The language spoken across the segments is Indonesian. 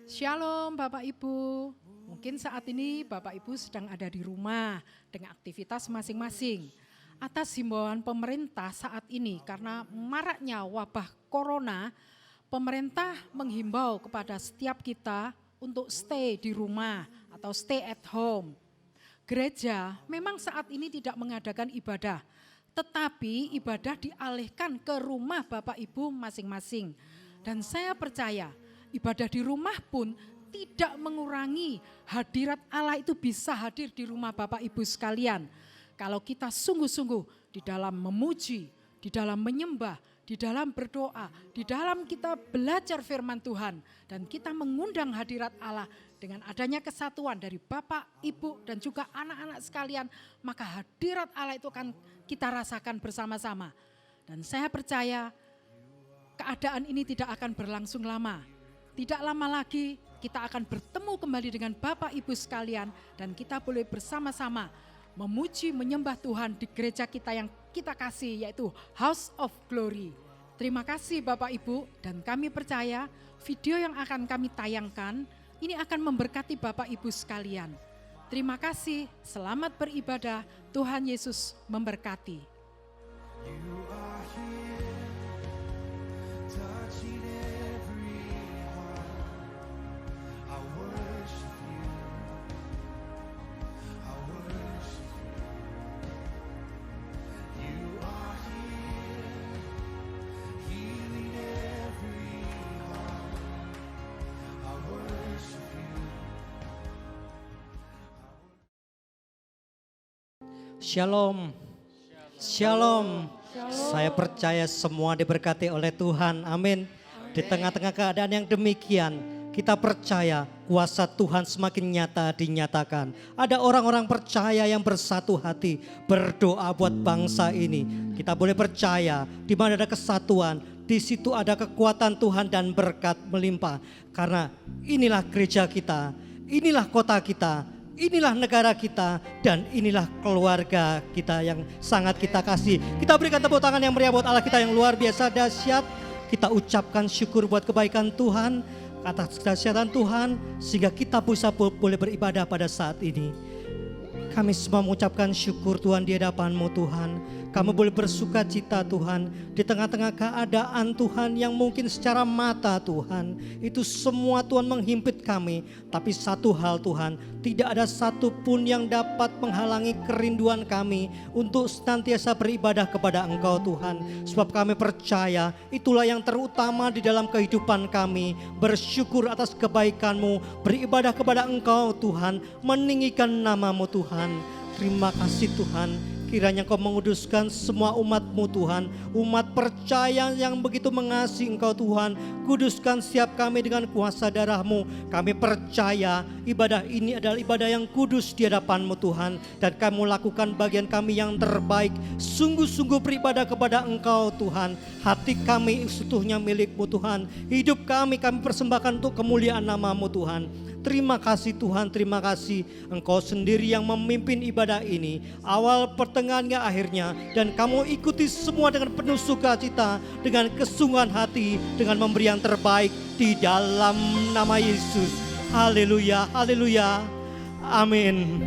Shalom Bapak Ibu, mungkin saat ini Bapak Ibu sedang ada di rumah dengan aktivitas masing-masing. Atas himbauan pemerintah saat ini karena maraknya wabah corona, pemerintah menghimbau kepada setiap kita untuk stay di rumah atau stay at home. Gereja memang saat ini tidak mengadakan ibadah, tetapi ibadah dialihkan ke rumah Bapak Ibu masing-masing. Dan saya percaya ibadah di rumah pun tidak mengurangi hadirat Allah itu bisa hadir di rumah Bapak Ibu sekalian. Kalau kita sungguh-sungguh di dalam memuji, di dalam menyembah, di dalam berdoa, di dalam kita belajar firman Tuhan. Dan kita mengundang hadirat Allah dengan adanya kesatuan dari Bapak, Ibu dan juga anak-anak sekalian. Maka hadirat Allah itu akan kita rasakan bersama-sama. Dan saya percaya keadaan ini tidak akan berlangsung lama. Tidak lama lagi kita akan bertemu kembali dengan Bapak Ibu sekalian dan kita boleh bersama-sama memuji menyembah Tuhan di gereja kita yang kita kasih yaitu House of Glory. Terima kasih Bapak Ibu dan kami percaya video yang akan kami tayangkan ini akan memberkati Bapak Ibu sekalian. Terima kasih, selamat beribadah, Tuhan Yesus memberkati. Shalom. Shalom. Saya percaya semua diberkati oleh Tuhan. Amin. Di tengah-tengah keadaan yang demikian, kita percaya kuasa Tuhan semakin nyata dinyatakan. Ada orang-orang percaya yang bersatu hati berdoa buat bangsa ini. Kita boleh percaya di mana ada kesatuan, di situ ada kekuatan Tuhan dan berkat melimpah. Karena inilah gereja kita, inilah kota kita, inilah negara kita dan inilah keluarga kita yang sangat kita kasih. Kita berikan tepuk tangan yang meriah buat Allah kita yang luar biasa dahsyat. Kita ucapkan syukur buat kebaikan Tuhan, atas kedahsyatan Tuhan sehingga kita bisa boleh beribadah pada saat ini. Kami semua mengucapkan syukur Tuhan di hadapan-Mu Tuhan. Kami boleh bersuka cita Tuhan di tengah-tengah keadaan Tuhan yang mungkin secara mata Tuhan itu semua Tuhan menghimpit kami. Tapi satu hal Tuhan, tidak ada satupun yang dapat menghalangi kerinduan kami untuk senantiasa beribadah kepada Engkau Tuhan. Sebab kami percaya itulah yang terutama di dalam kehidupan kami. Bersyukur atas kebaikan-Mu, beribadah kepada Engkau Tuhan, meninggikan nama-Mu Tuhan. Terima kasih Tuhan. Kiranya Engkau menguduskan semua umat-Mu Tuhan, umat percaya yang begitu mengasihi Engkau Tuhan. Kuduskan setiap kami dengan kuasa darah-Mu. Kami percaya ibadah ini adalah ibadah yang kudus di hadapan-Mu Tuhan. Dan kami lakukan bagian kami yang terbaik, sungguh-sungguh beribadah kepada Engkau Tuhan. Hati kami seutuhnya milik-Mu Tuhan. Hidup kami persembahkan untuk kemuliaan nama-Mu Tuhan. Terima kasih Tuhan, terima kasih Engkau sendiri yang memimpin ibadah ini. Awal, pertengahan, akhirnya. Dan kamu ikuti semua dengan penuh sukacita, dengan kesungguhan hati, dengan memberi yang terbaik di dalam nama Yesus. Haleluya, haleluya, amin.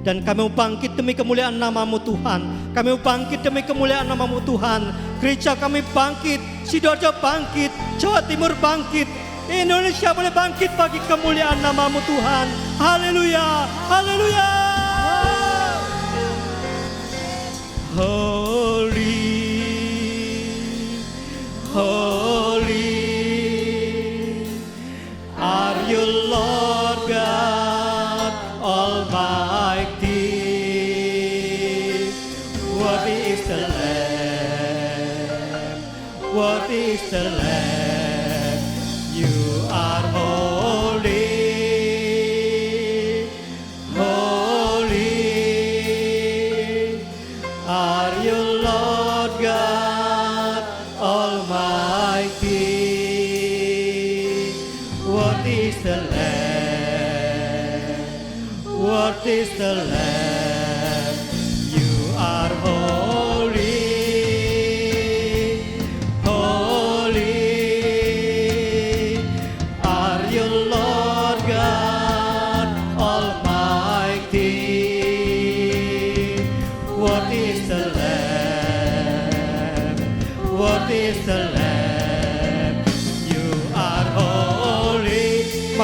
Dan kami bangkit demi kemuliaan nama-Mu Tuhan. Kami bangkit demi kemuliaan nama-Mu Tuhan. Gereja kami bangkit, Sidoarjo bangkit, Jawa Timur bangkit, Indonesia boleh bangkit bagi kemuliaan nama-Mu Tuhan. Haleluya, haleluya. Holy, holy are you Lord God Almighty. Worthy is the Lamb, worthy is the Lamb. You are holy, holy are you Lord God Almighty. What is the Lamb? What is the Lamb? You are holy, holy are you Lord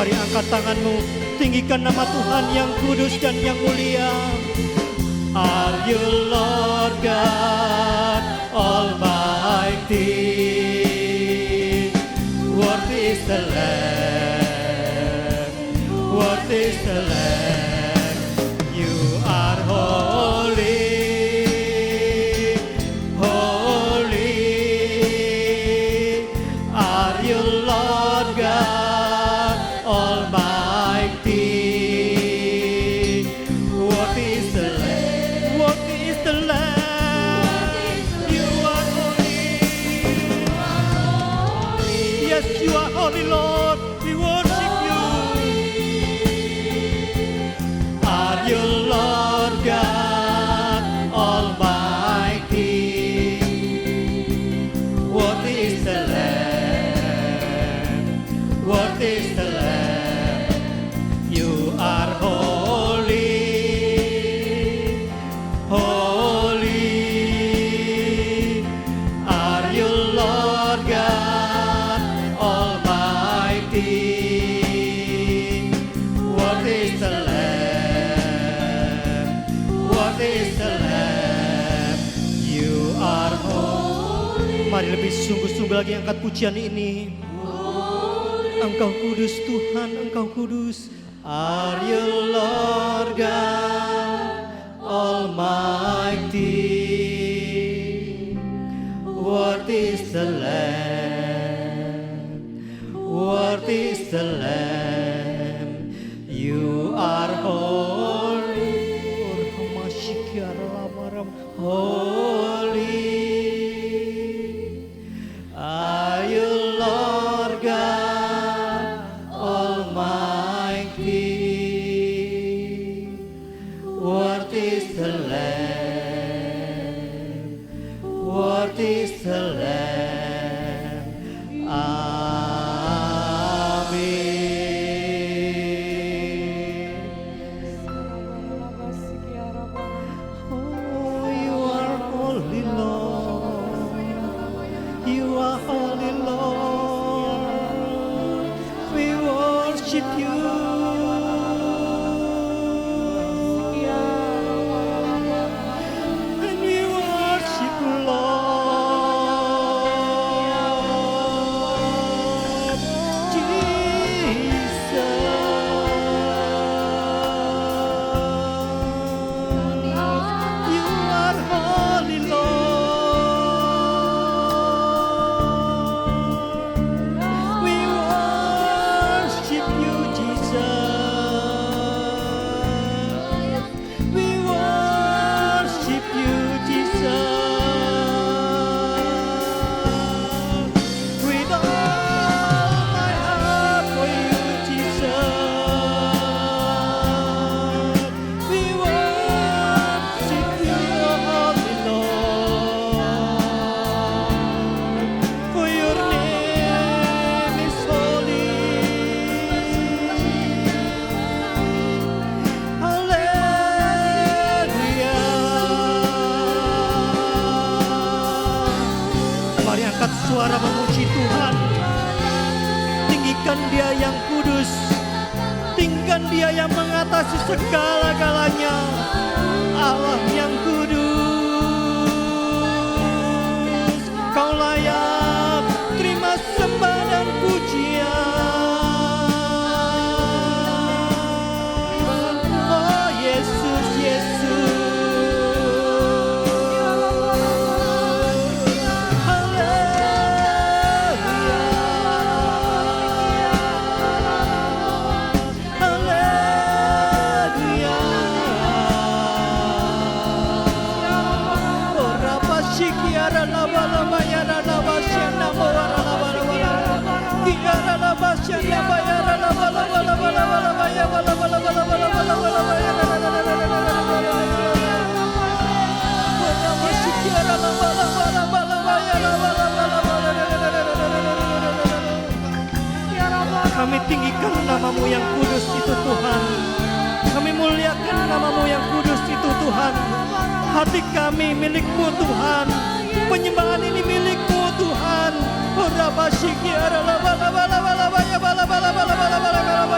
Mari angkat tanganmu, tinggikan nama Tuhan yang kudus dan yang mulia. Are you Lord God Almighty? Worthy is the Lamb, worthy is the Lamb. You are holy, holy. Are you Lord God Almighty? Worthy is the Lamb, worthy is the Lamb. You are holy. Yes, you are holy, Lord. We worship you. Are you Lord God Almighty? Worthy is the Lamb, worthy is the Lamb. You are holy, holy. Are you Lord God Almighty? Worthy is the Lamb, worthy is the Lamb. You are holy. Mari lebih sungguh-sungguh lagi angkat pujian ini. Engkau kudus Tuhan, Engkau kudus. Are you Lord God Almighty? Worthy is the Lamb, worthy is the Lamb. You are holy, holy. Are you Lord God Almighty? Worthy is the Lamb, worthy is the Lamb. Amen. Oh, you are holy, Lord. You are holy, Lord. We worship you. And we worship you, Lord Jesus. You are holy, Lord. We worship you, Jesus. We worship you, Jesus. With all my heart for you, Jesus. We worship you, holy Lord. For your name is holy. Haleluya. Mari angkat suara memuji Tuhan. Tinggikan Dia yang kudus. Tinggikan Dia yang mengatasi segala-galanya. Allah yang kudus. Kau layak terima sembah dan pujian. Oh Yesus, Yesus. Haleluya. Oh Rapa Shikiara Lava Lava Yara Lava Shana Mora Lava Lava Kiara Lava Shana Bayara Lava Lava Lava Lava Lava Yava Lava Lava Lava Lava Lava Lava Yara Lava Rapa Shikiara Lava Lava Lava Lava Yara Lava Lava Lava. Kami tinggikan namamu yang kudus itu Tuhan. Kami muliakan namamu yang kudus itu Tuhan. Hati kami milikmu Tuhan. Penyembahan ini milikmu Tuhan. Oh Rabba Shikiara Lava Lava Lava Lava Yava Lava Lava Lava Lava Lava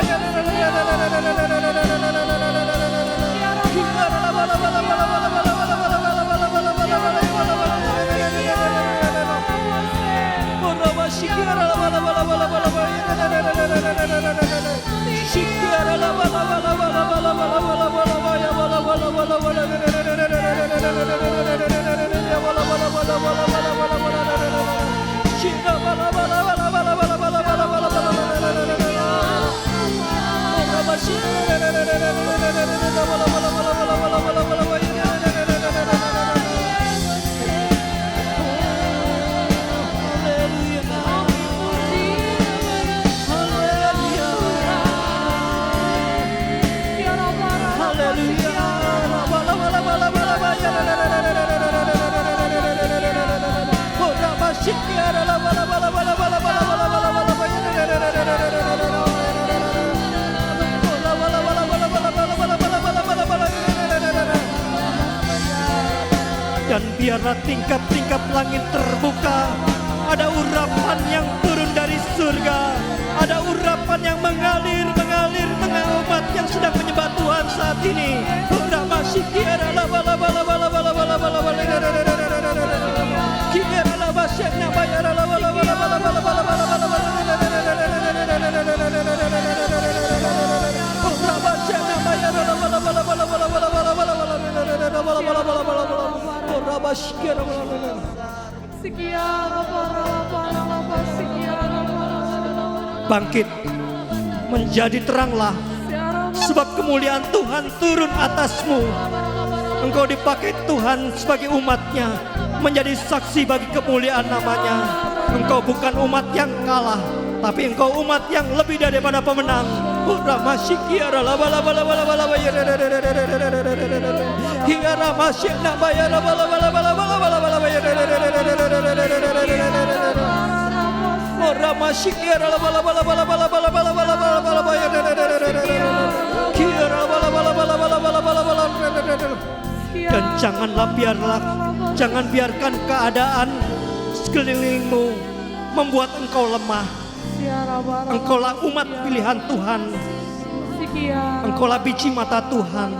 Dan biarlah tingkap-tingkap langit terbuka. Ada urapan yang turun dari surga. Ada urapan yang mengalir tengah umat yang sedang menyembah Tuhan saat ini. Bangkit, menjadi teranglah, sebab kemuliaan Tuhan turun atasmu. Engkau dipakai Tuhan sebagai umatnya, menjadi saksi bagi kemuliaan namanya. Engkau bukan umat yang kalah, tapi engkau umat yang lebih daripada pemenang. Dan jangan biarkan keadaan sekelilingmu membuat engkau lemah. Engkaulah umat pilihan Tuhan. Engkaulah biji mata Tuhan.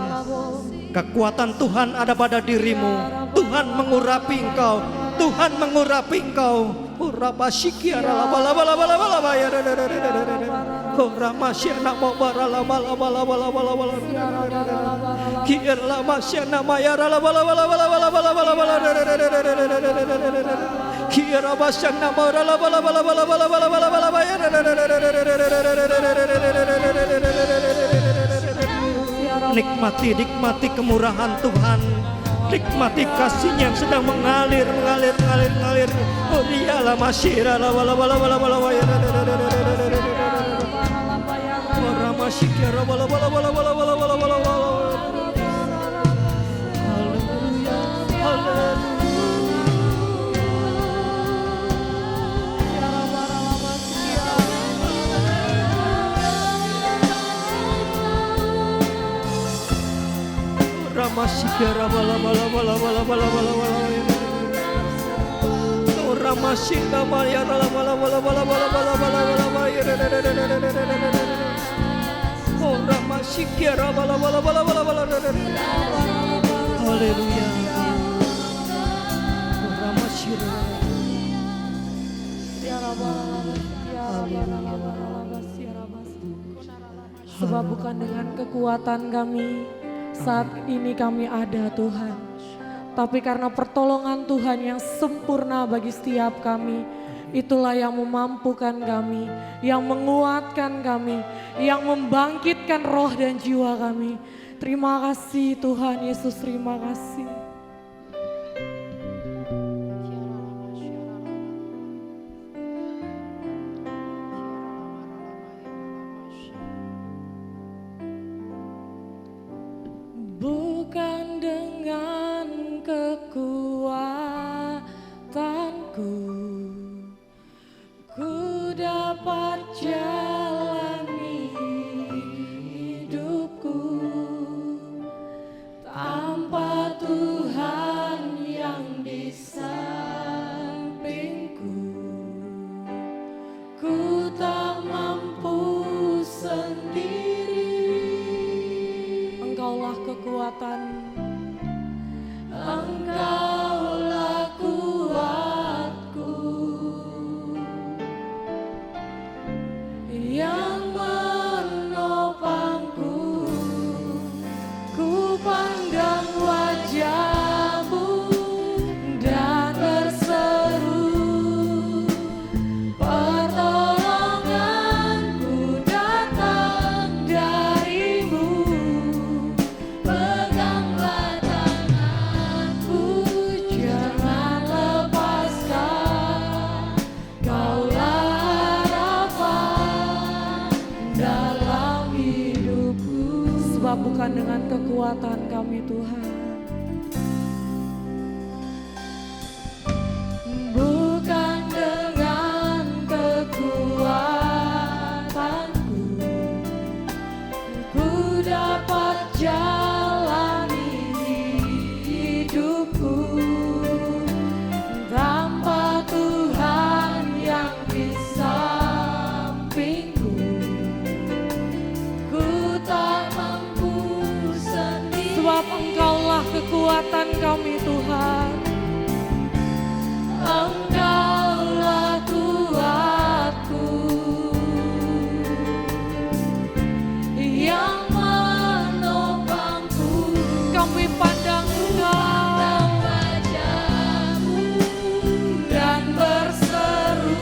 Kekuatan Tuhan ada pada dirimu. Tuhan mengurapi engkau. Tuhan mengurapi engkau. Nikmati kemurahan Tuhan. Nikmati kasih-Nya yang sedang mengalir. Oh dialah masyira la wala wala wala wala wala wala masyira wala wala wala wala wala wala wala wala. Haleluya, haleluya. Ramasyikara bala bala bala bala bala bala bala. Ramasyina maya bala bala bala bala bala bala bala bala maya. Oh ramasyikara bala bala bala bala bala. Haleluya. Ramasyira. Sebab bukan dengan kekuatan kami saat ini kami ada Tuhan, tapi karena pertolongan Tuhan yang sempurna bagi setiap kami, itulah yang memampukan kami, yang menguatkan kami, yang membangkitkan roh dan jiwa kami. Terima kasih Tuhan Yesus, terima kasih. Bukan dengan kekuatanku ku dapat jalani hidupku tanpa Tuhan yang di sampingku. Ku tak mampu sendiri. Engkaulah kekuatan, Engkaulah kuatku yang menopangku. Ku pandang sebab bukan dengan kekuatan kami Tuhan. Bukan dengan kekuatanku ku dapat jalani hidupku, tanpa Tuhan yang di sampingku ku tak mampu sendiri. Sebab Engkaulah kekuatan kami Tuhan, Engkaulah kuatku yang menopangku. Kami pandang Engkau dan berseru,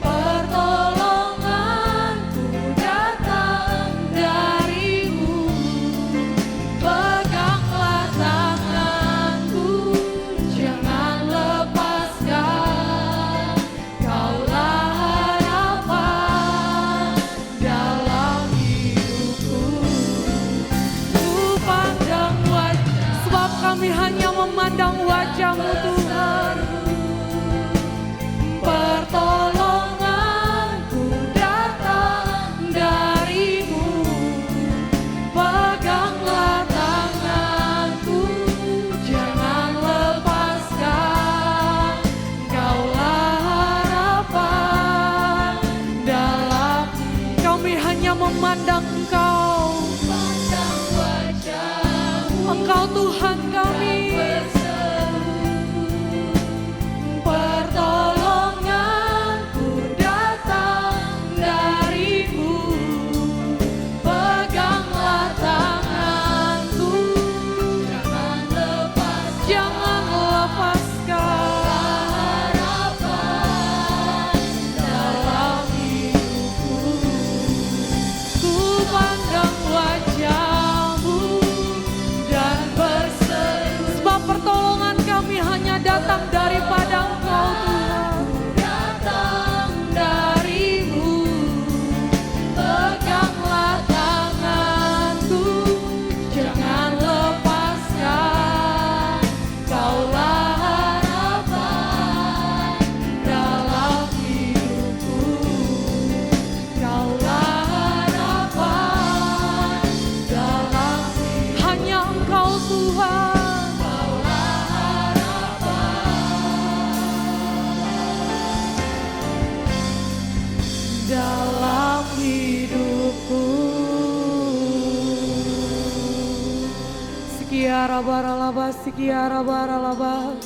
pertolonganku datang darimu. Peganglah tanganku, jangan lepaskan. Kaulah harapan dalam hidupku. Ku pandang wajah, sebab kami hanya memandang wajah-Mu Tuhan. Pertolonganku datang darimu. Peganglah tanganku, jangan lepaskan. Kaulah harapan dalam. Kami hanya memandang Engkau, Engkau Tuhan kami. Pertolonganku datang darimu. Peganglah tanganku, jangan lepaskan. Harapan dalam hidupku. Ku pandang wajah-Mu dan berseru, sebab pertolongan kami hanya datang daripada Engkau Tuhan. Datang darimu. Peganglah tanganku, jangan lepaskan. Kaulah harapan dalam hidupku. Kaulah harapan dalam hidupku. Hanya Engkau Tuhan. Kaulah harapan dalam hidupku. Sekiara baralaba, sekiara baralaba,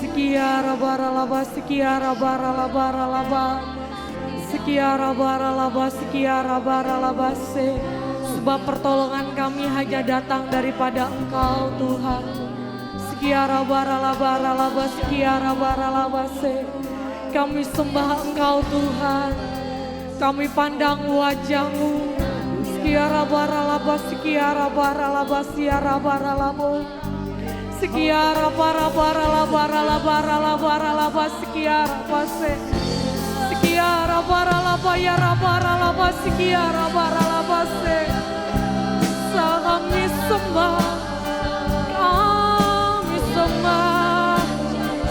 sekiara baralaba, sekiara baralaba, sekiara baralaba, sekiara baralaba se. Sebab pertolongan kami hanya datang daripada Engkau Tuhan. Sekiara baralaba, sekiara baralaba se. Kami sembah Engkau Tuhan. Kami pandang wajah-Mu. Sekiara baralaba, sekiara baralaba, sekiara baralaba. Sekiara baralaba, sekiara base. Sekiara baralaba, ya baralaba, sekiara baralaba se. Kami sembah, kami sembah.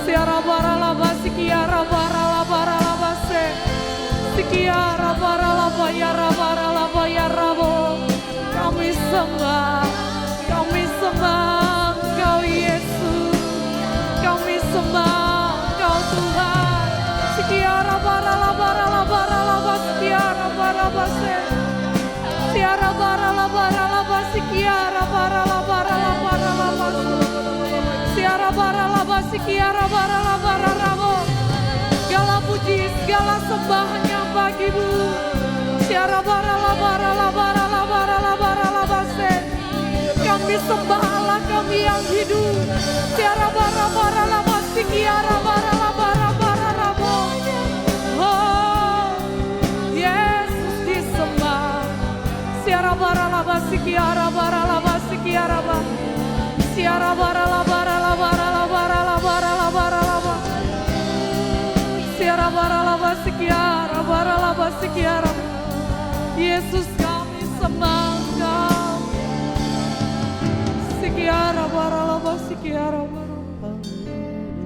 Sekiara baralaba, sekiara baralaba se. Sekiara baralaba, ya rabo. Kami sembah Engkau Yesus. Kami sembah Engkau Tuhan. Sekiara baralaba, sekiara baralaba se. Sekiara baralaba, sekiara baralaba. Sekiara baralaba, sekiara baralaba rabo. Segala puji, segala sembah hanya bagi-Mu. Sekiara baralaba se. Kami sembah Allah kami yang hidup. Sekiara baralaba, sekiara baralaba rabo. Oh, Yesus disembah. Sekiara baralaba, sekiara baralaba, sekiara baralaba. Sekiara baralaba. Sekiara baralaba, sekiara. Yesus kami sembah Engkau. Skiara bara.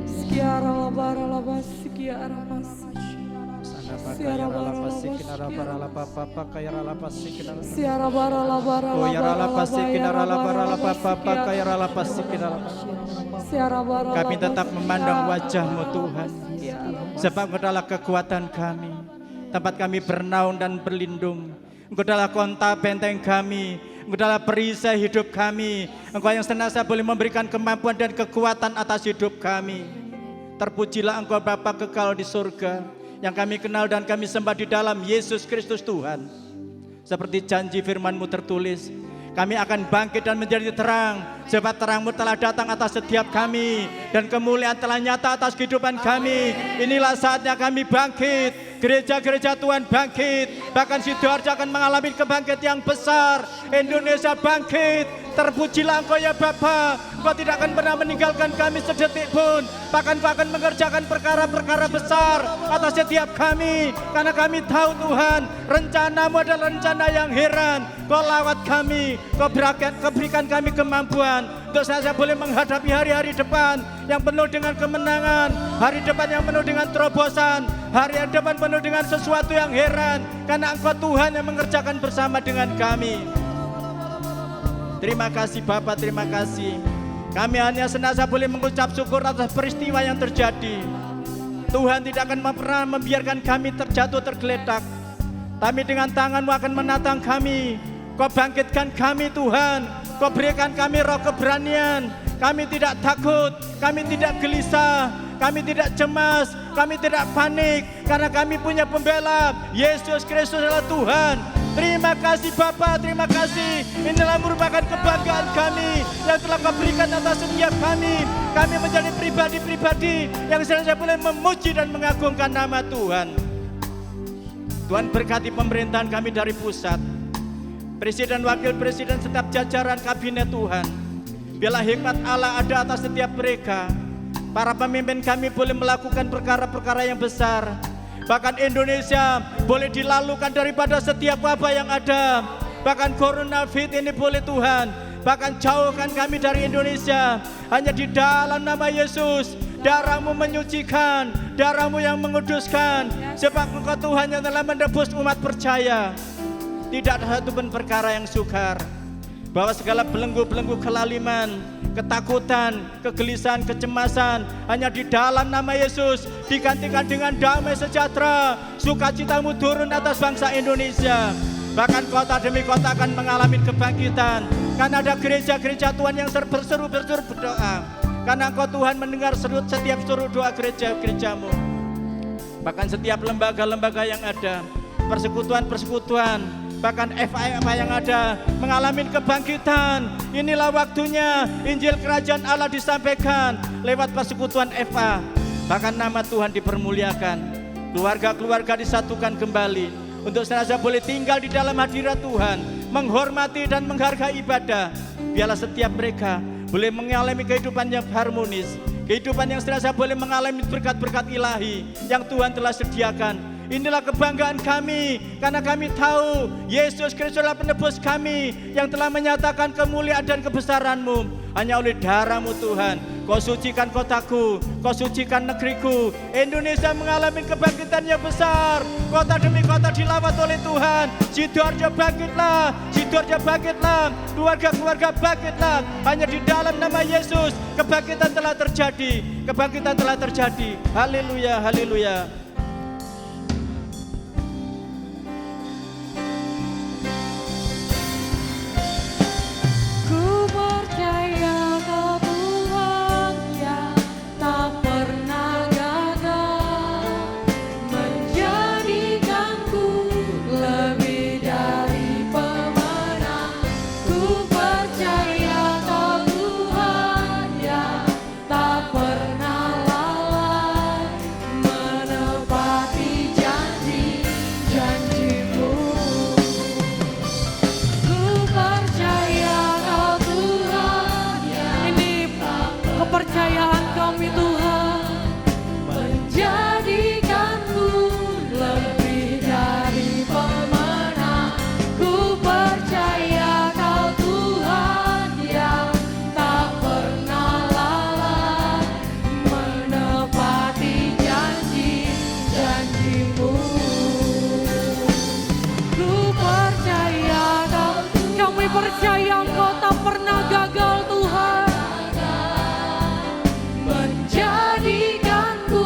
Skiara labara labas. Skiara mas. Siara bara labas. Siara bara labas. Kami tetap memandang wajah-Mu Tuhan, sebab Engkau adalah kekuatan kami, tempat kami bernaung dan berlindung. Engkau adalah konta benteng kami, Engkau adalah perisai hidup kami. Engkau yang senantiasa boleh memberikan kemampuan dan kekuatan atas hidup kami. Terpujilah Engkau Bapa kekal di surga, yang kami kenal dan kami sembah di dalam Yesus Kristus Tuhan. Seperti janji firman-Mu tertulis, kami akan bangkit dan menjadi terang, sebab terang-Mu telah datang atas setiap kami, dan kemuliaan telah nyata atas kehidupan kami. Inilah saatnya kami bangkit, gereja-gereja Tuhan bangkit, bahkan Sidoarjo akan mengalami kebangkit yang besar. Indonesia bangkit. Terpujilah Engkau ya Bapa, Engkau tidak akan pernah meninggalkan kami sedetik pun, bahkan Engkau akan mengerjakan perkara-perkara besar atas setiap kami, karena kami tahu Tuhan, rencana-Mu adalah rencana yang heran. Kau lawat kami, Kau berikan kami kemampuan untuk saya boleh menghadapi hari-hari depan yang penuh dengan kemenangan, hari depan yang penuh dengan terobosan, hari depan penuh dengan sesuatu yang heran, karena Engkau Tuhan yang mengerjakan bersama dengan kami. Terima kasih Bapa, terima kasih. Kami hanya senantiasa boleh mengucap syukur atas peristiwa yang terjadi. Tuhan tidak akan pernah membiarkan kami terjatuh tergeletak, tapi dengan tangan-Mu akan menatang kami. Kau bangkitkan kami Tuhan, Kau berikan kami roh keberanian. Kami tidak takut, kami tidak gelisah, kami tidak cemas, kami tidak panik, karena kami punya pembela, Yesus Kristus adalah Tuhan. Terima kasih Bapa, terima kasih. Inilah merupakan kebanggaan kami yang telah Kau berikan atas setiap kami. Kami menjadi pribadi-pribadi yang senantiasa boleh memuji dan mengagungkan nama Tuhan. Tuhan berkati pemerintahan kami dari pusat, Presiden, Wakil Presiden, setiap jajaran kabinet Tuhan. Biarlah hikmat Allah ada atas setiap mereka. Para pemimpin kami boleh melakukan perkara-perkara yang besar. Bahkan Indonesia boleh dilalukan daripada setiap wabah yang ada. Bahkan coronavirus ini boleh Tuhan, bahkan jauhkan kami dari Indonesia. Hanya di dalam nama Yesus, darah-Mu menyucikan, darah-Mu yang menguduskan. Sebab Engkau Tuhan yang telah menebus umat percaya. Tidak ada satupun perkara yang sukar, bahwa segala belenggu-belenggu kelaliman, ketakutan, kegelisahan, kecemasan hanya di dalam nama Yesus digantikan dengan damai sejahtera. Sukacita-Mu turun atas bangsa Indonesia. Bahkan kota demi kota akan mengalami kebangkitan, karena ada gereja-gereja Tuhan yang berseru berdoa, karena Engkau Tuhan mendengar setiap seru doa gereja-gereja-Mu. Bahkan setiap lembaga-lembaga yang ada, persekutuan-persekutuan, bahkan FA yang ada mengalami kebangkitan. Inilah waktunya Injil Kerajaan Allah disampaikan lewat persekutuan FA. Bahkan nama Tuhan dipermuliakan, keluarga-keluarga disatukan kembali untuk senantiasa boleh tinggal di dalam hadirat Tuhan, menghormati dan menghargai ibadah. Biarlah setiap mereka boleh mengalami kehidupan yang harmonis, kehidupan yang senantiasa boleh mengalami berkat-berkat ilahi yang Tuhan telah sediakan. Inilah kebanggaan kami, karena kami tahu Yesus Kristus adalah penebus kami yang telah menyatakan kemuliaan dan kebesaran-Mu. Hanya oleh darah-Mu Tuhan, Kau sucikan kotaku, Kau sucikan negeriku. Indonesia mengalami kebangkitan yang besar. Kota demi kota dilawat oleh Tuhan. Sidoarjo bangkitlah, Sidoarjo bangkitlah, keluarga-keluarga bangkitlah. Hanya di dalam nama Yesus kebangkitan telah terjadi, kebangkitan telah terjadi. Haleluya, haleluya. Pernah lalai percaya Engkau tak pernah gagal Tuhan. Menjadikanku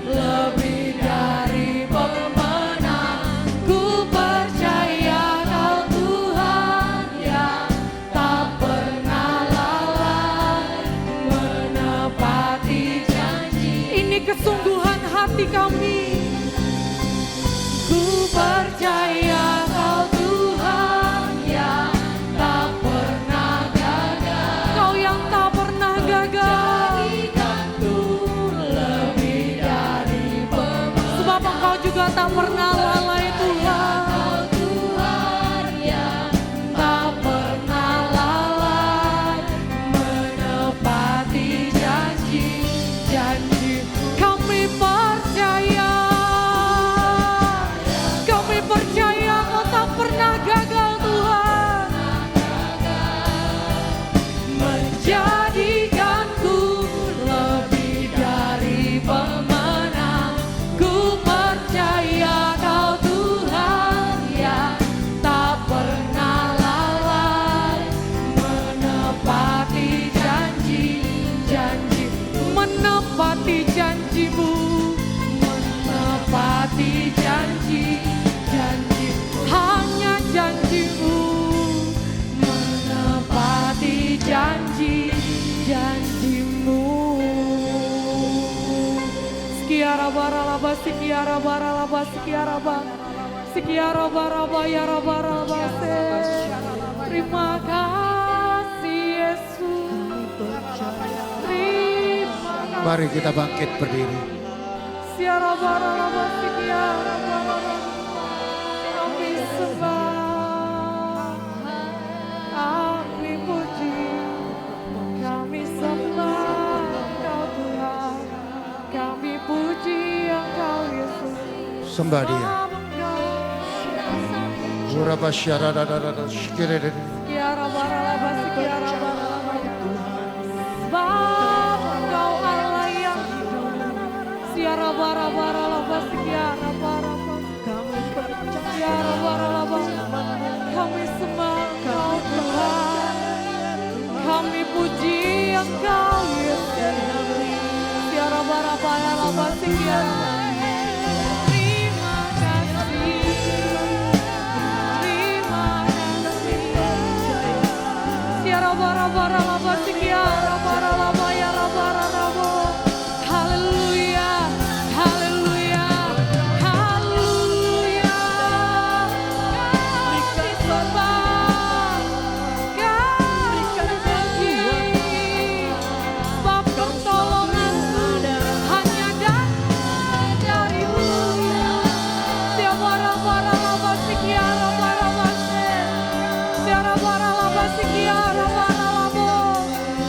lebih dari pemenang. Ku percaya Kau Tuhan yang tak pernah lalai menepati janji. Ini kesungguhan hati kami. Ku percaya Kau Tuhan yang tak pernah gagal. Kau yang tak pernah gagal. Lebih dari pemenang. Sebab Engkau juga tak pernah lalai Tuhan. Kau Tuhan yang tak pernah lalai menepati janji-janji. Kami percaya. Kami percaya Kau tak pernah gagal Tuhan. Menjadikanku lebih dari pemenang. Ku percaya Kau Tuhan yang tak pernah lalai menepati janji-janji. Menepati janji-Mu, menepati janji-janji. Hanya janji-Mu menepati janji-janji-Mu. Sekiara baralaba, sekiara baralaba, sekiara ba, sekiara baraba, ya rabaraba se. Terima kasih Yesus. Terima kasih. Mari kita bangkit berdiri. Siara baralaba, sekiara baralaba. Kami sembah, kami puji, kami sembah Engkau Tuhan, kami puji Engkau Yesus. Sembah Dia. Engkau Uraba syarada shikirede. Siara baralaba, sekiara baralaba ya Tuhan. Sebab Engkau Allah yang hidup. Siara baralaba, sekiara baralaba. Kami percaya. Siara baralaba. Kami sembah Engkau Tuhan. Kami puji Engkau Yesus. Siara baralaba, sekiara. Terima kasih. Terima kasih. Siara baralaba, sekiara baralaba ya rabarabo. Haleluya, haleluya, haleluya. Kami sembah, kami puji. Sebab pertolongan-Mu hanya datang dari-Mu. Siara baralaba, sekiara baralaba se. Siara baralaba, sekiara baralabo.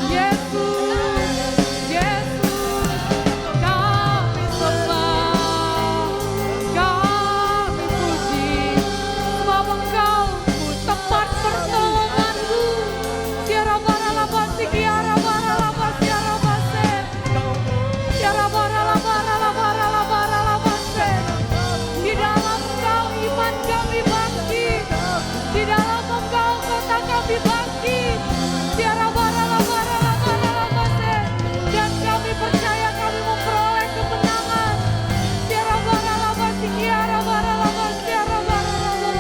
Yesus, Yesus, kami sembah, kami puji. Sebab Engkau tempat pertolongan-Ku. Siara baralaba, sekiara baralaba, siara base. Siara baralaba, baralaba se. Di dalam Engkau iman kami bangkit. Di dalam Engkau kota kami bangkit. Siara baralaba se. Dan kami percaya kami memperoleh kemenangan. Siara baralaba, sekiara baralaba, siara baralaba.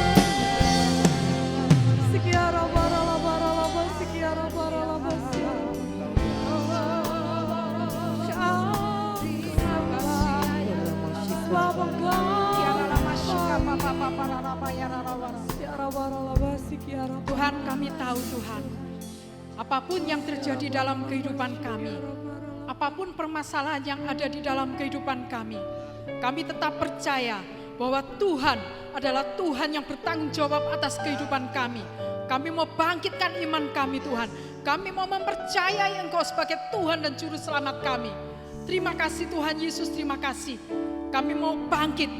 Sekiara baralaba, sekiara baralaba, siara. Sebab Engkau siara baralaba, sekiara. Tuhan, kami tahu Tuhan, apapun yang terjadi dalam kehidupan kami, apapun permasalahan yang ada di dalam kehidupan kami tetap percaya bahwa Tuhan adalah Tuhan yang bertanggung jawab atas kehidupan kami. Kami mau bangkitkan iman kami Tuhan. Kami mau mempercayai Engkau sebagai Tuhan dan Juru Selamat kami. Terima kasih Tuhan Yesus, terima kasih. Kami mau bangkit,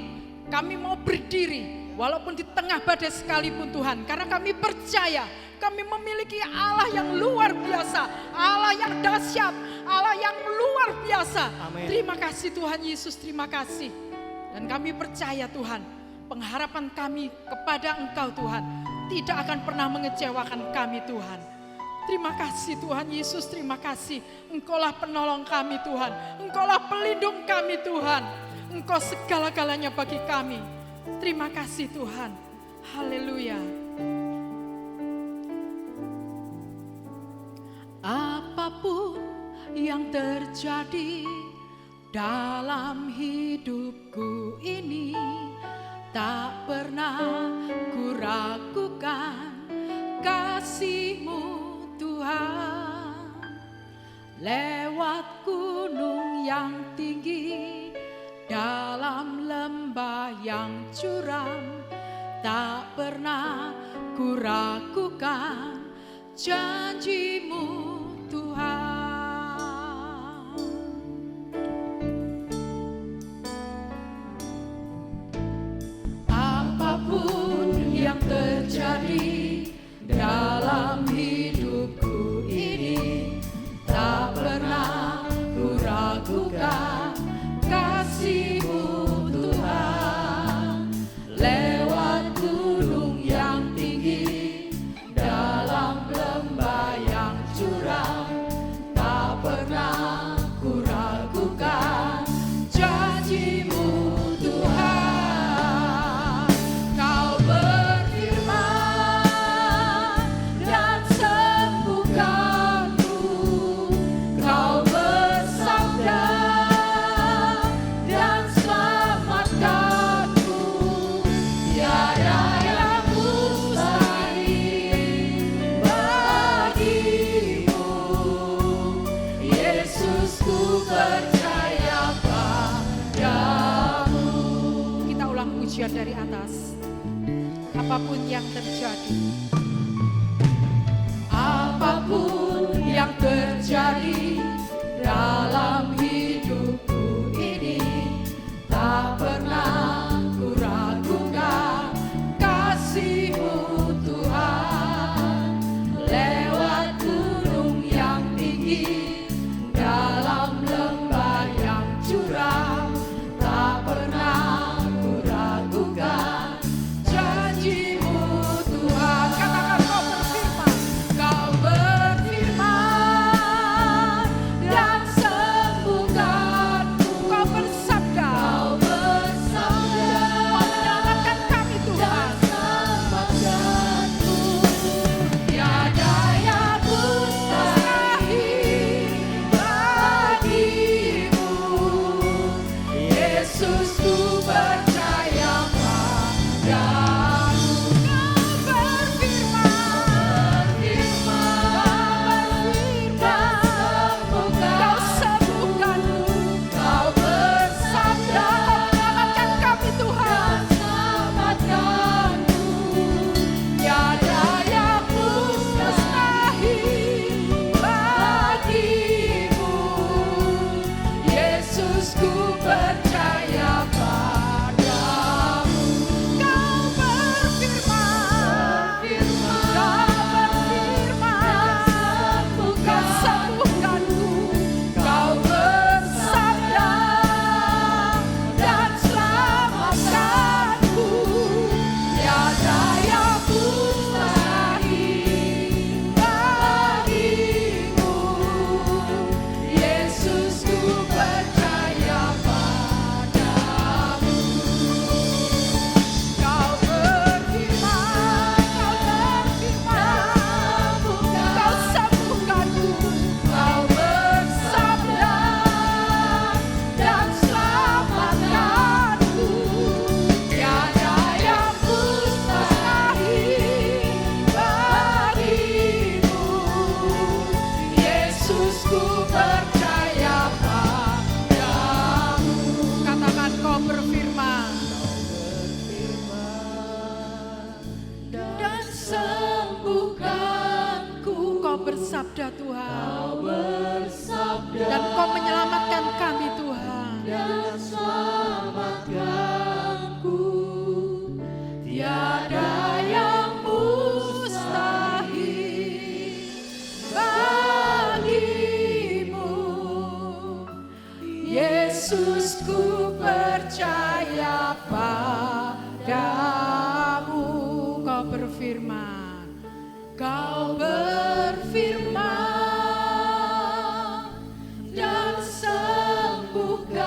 kami mau berdiri walaupun di tengah badai sekalipun Tuhan. Karena kami percaya kami memiliki Allah yang luar biasa, Allah yang dahsyat, Allah yang luar biasa. Amin. Terima kasih Tuhan Yesus, terima kasih. Dan kami percaya Tuhan, pengharapan kami kepada Engkau Tuhan. tidak akan pernah mengecewakan kami Tuhan. Terima kasih Tuhan Yesus, terima kasih. Engkaulah penolong kami Tuhan, Engkaulah pelindung kami Tuhan. Engkau segala-galanya bagi kami. Terima kasih Tuhan. Haleluya. Apapun yang terjadi dalam hidupku ini, tak pernah kuragukan kasih-Mu Tuhan. Lewat gunung yang tinggi, dalam lembah yang curam, tak pernah kuragukan janji-Mu Tuhan. Apapun yang terjadi dalam hidupku ini, tak pernah kuragukan kasih-Mu Tuhan. Lewat gunung yang tinggi, dalam lembah yang curam, tak pernah kuragukan janji-Mu Tuhan. Kau berfirman dan sembuhkanku, Kau bersabda dan selamatkanku. Tiada yang mustahil bagimu, Yesus, ku percaya padamu. Kita ulang pujian dari atas. Apapun yang terjadi, apapun yang terjadi dalam hidupku ini, tak pernah kuragukan kasih-Mu Tuhan. Lewat gunung yang tinggi, dalam lembah yang curam, tak pernah kuragukan janji-Mu Tuhan. Katakan Kau berfirman dan sembuhkanku. Kau bersabda, Kau menyelamatkan kami Tuhan. Tiada yang mustahil bagimu, Yesus, ku percaya padamu. Kau berfirman, Kau sembuhkanku. Kau bersabda, Kau menyelamatkan kami Tuhan. Tiada yang mustahil bagimu, Yesus, ku percaya padamu. Kau berfirman, Kau sembuhkanku. Kau bersabda dan selamatkanku. Tiada yang mustahil bagimu, Yesus, ku percaya padamu. Kau berfirman, Kau sembuhkanku. Kau bersabda dan selamatkanku. Tiada yang mustahil bagimu, Yesus, ku percaya padamu. Katakan Kau berfirman dan sembuhkanku. Kau bersabda Tuhan, dan Kau menyelamatkan kami Tuhan. Tiada yang mustahil bagimu, Yesus, ku percaya padamu. Kau berfirman, Kau berfirman dan sembuhkanku.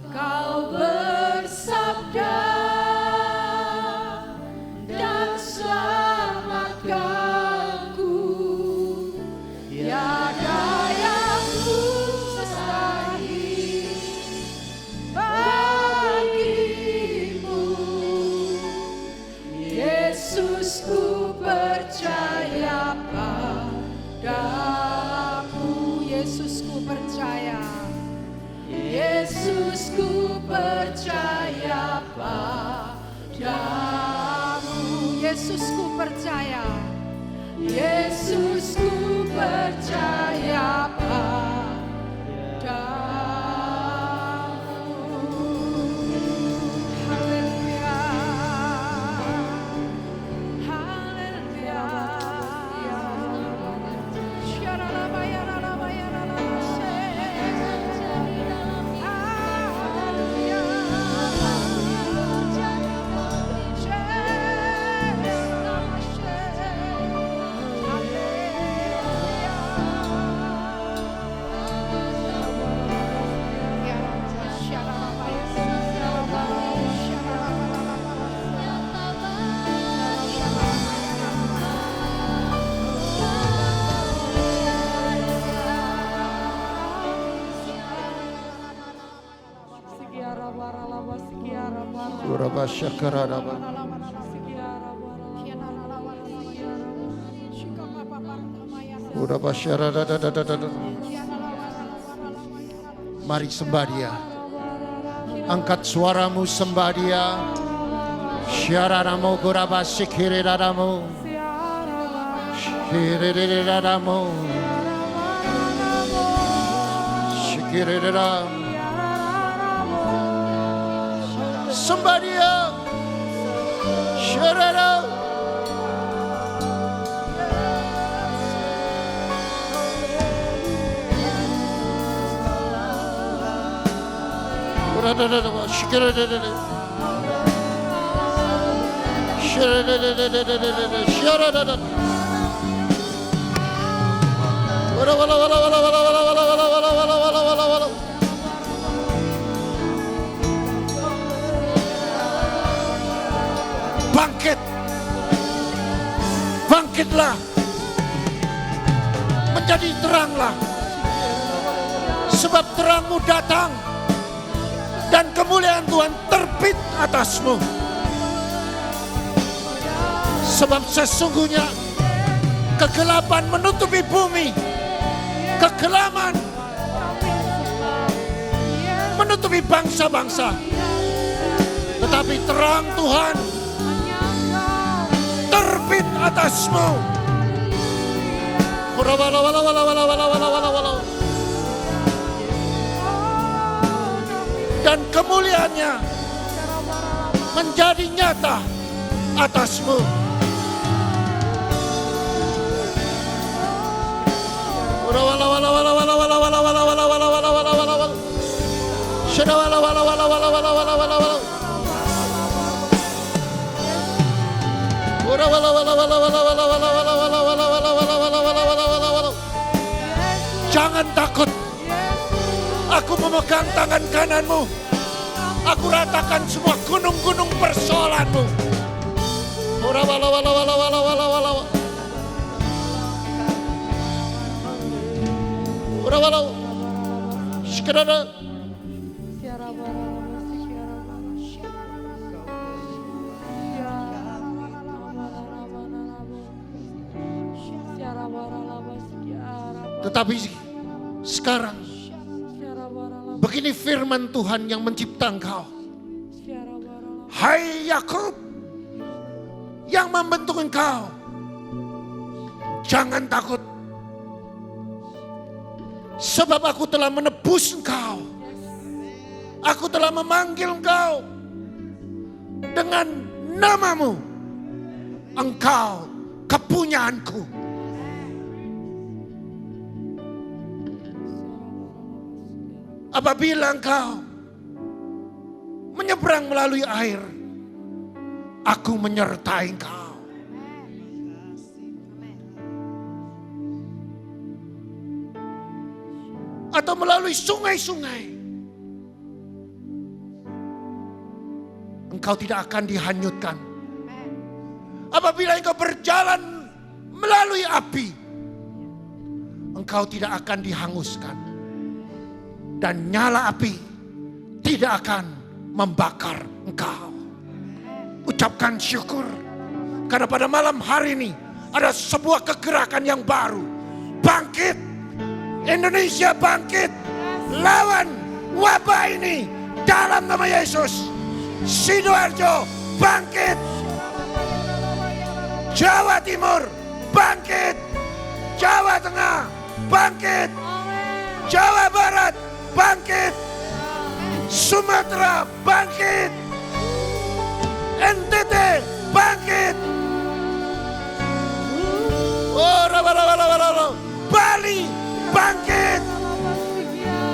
Kau bersabda dan selamatkanku. Tiada yang mustahil bagimu. Yesus, ku percaya padamu. Yesus, ku percaya. Yesus, ku percaya padamu. Yesus, ku percaya. Yesus, ku percaya padamu. Haleluya. Haleluya. Uraba Shakaraba. Uraba Sharadadadadada. Mari sembah Dia. Angkat suaramu sembah Dia. Syararamu guraba sikiriradamu. Shikiriradamu. Shikiriradamu. Sembah Dia. Syarara. Bangkit, bangkitlah, menjadi teranglah, sebab terangmu datang dan kemuliaan Tuhan terbit atasmu. Sebab sesungguhnya kegelapan menutupi bumi, kegelapan menutupi bangsa-bangsa, tetapi terang Tuhan terbit atasmu. Dan kemuliaannya menjadi nyata atasmu. Jangan takut. Aku memegang tangan kananmu. Aku ratakan semua gunung-gunung persoalanmu. Tetapi sekarang begini firman Tuhan yang mencipta engkau. Hai Yakub, yang membentuk engkau, jangan takut, sebab aku telah menebus engkau. Aku telah memanggil engkau dengan namamu. Engkau kepunyaanku. Apabila engkau menyeberang melalui air, Aku menyertai engkau. Atau melalui sungai-sungai, engkau tidak akan dihanyutkan. Apabila engkau berjalan melalui api, engkau tidak akan dihanguskan. Dan nyala api tidak akan membakar engkau. Ucapkan syukur. Karena pada malam hari ini ada sebuah kegerakan yang baru. Bangkit. Indonesia bangkit. Lawan wabah ini dalam nama Yesus. Sidoarjo bangkit. Jawa Timur bangkit. Jawa Tengah bangkit. Jawa Barat bangkit. Sumatera bangkit. NTT bangkit. Oh, Bali bangkit.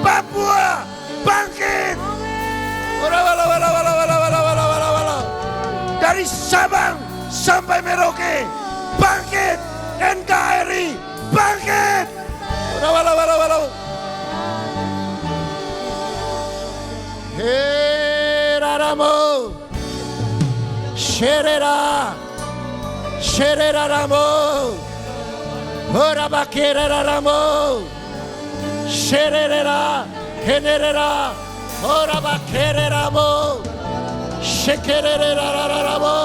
Papua bangkit. Dari Sabang sampai Merauke bangkit. NKRI bangkit. Heraramo, Sherera, Shereraramo, Horabakeraramo, Sherera, Generera, Horabakeraramo, Shekereraramo,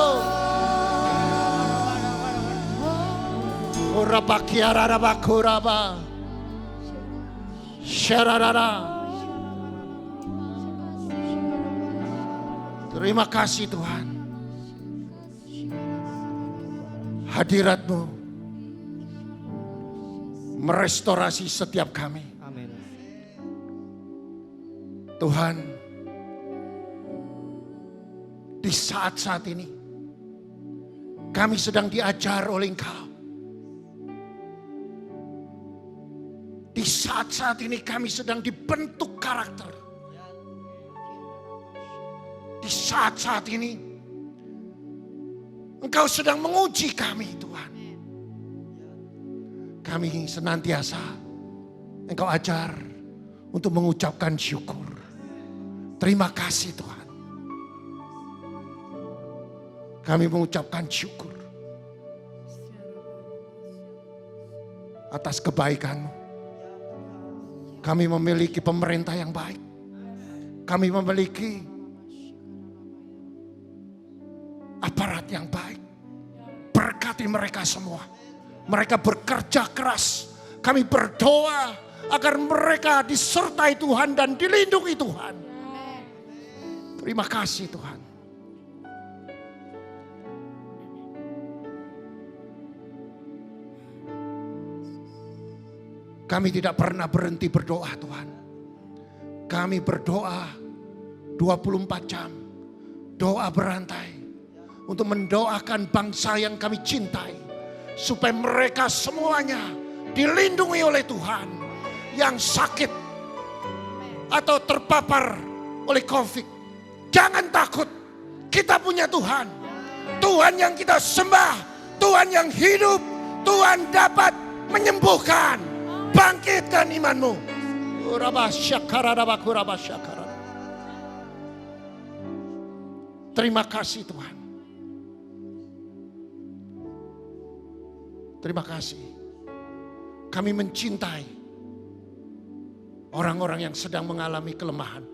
Horabakiararabakuraba, Sherarara. Terima kasih Tuhan. Hadirat-Mu merestorasi setiap kami. Amin. Tuhan, di saat-saat ini kami sedang diajar oleh Engkau. Di saat-saat ini kami sedang dibentuk karakter. Di saat-saat ini Engkau sedang menguji kami Tuhan. Kami senantiasa Engkau ajar untuk mengucapkan syukur. Terima kasih Tuhan. Kami mengucapkan syukur atas kebaikan-Mu. Kami memiliki pemerintah yang baik. Kami memiliki aparat yang baik. Berkati mereka semua. Mereka bekerja keras. Kami berdoa agar mereka disertai Tuhan dan dilindungi Tuhan. Terima kasih Tuhan. Kami tidak pernah berhenti berdoa Tuhan. Kami berdoa 24 jam. Doa berantai. Untuk mendoakan bangsa yang kami cintai. Supaya mereka semuanya dilindungi oleh Tuhan. Yang sakit atau terpapar oleh COVID. Jangan takut. Kita punya Tuhan. Tuhan yang kita sembah. Tuhan yang hidup. Tuhan dapat menyembuhkan. Bangkitkan imanmu. Terima kasih Tuhan. Terima kasih. Kami mencintai orang-orang yang sedang mengalami kelemahan.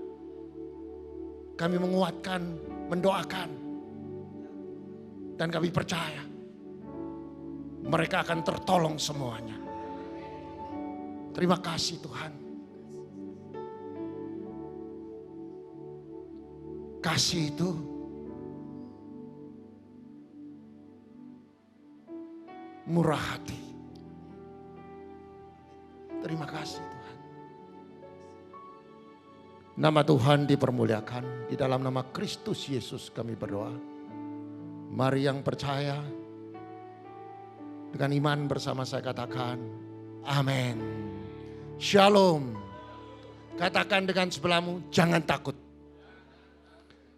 Kami menguatkan, mendoakan. Dan kami percaya mereka akan tertolong semuanya. Terima kasih Tuhan. Kasih itu murah hati. Terima kasih Tuhan. Nama Tuhan dipermuliakan. Di dalam nama Kristus Yesus kami berdoa. Mari yang percaya dengan iman bersama saya katakan amin. Shalom. Katakan dengan sebelahmu, jangan takut.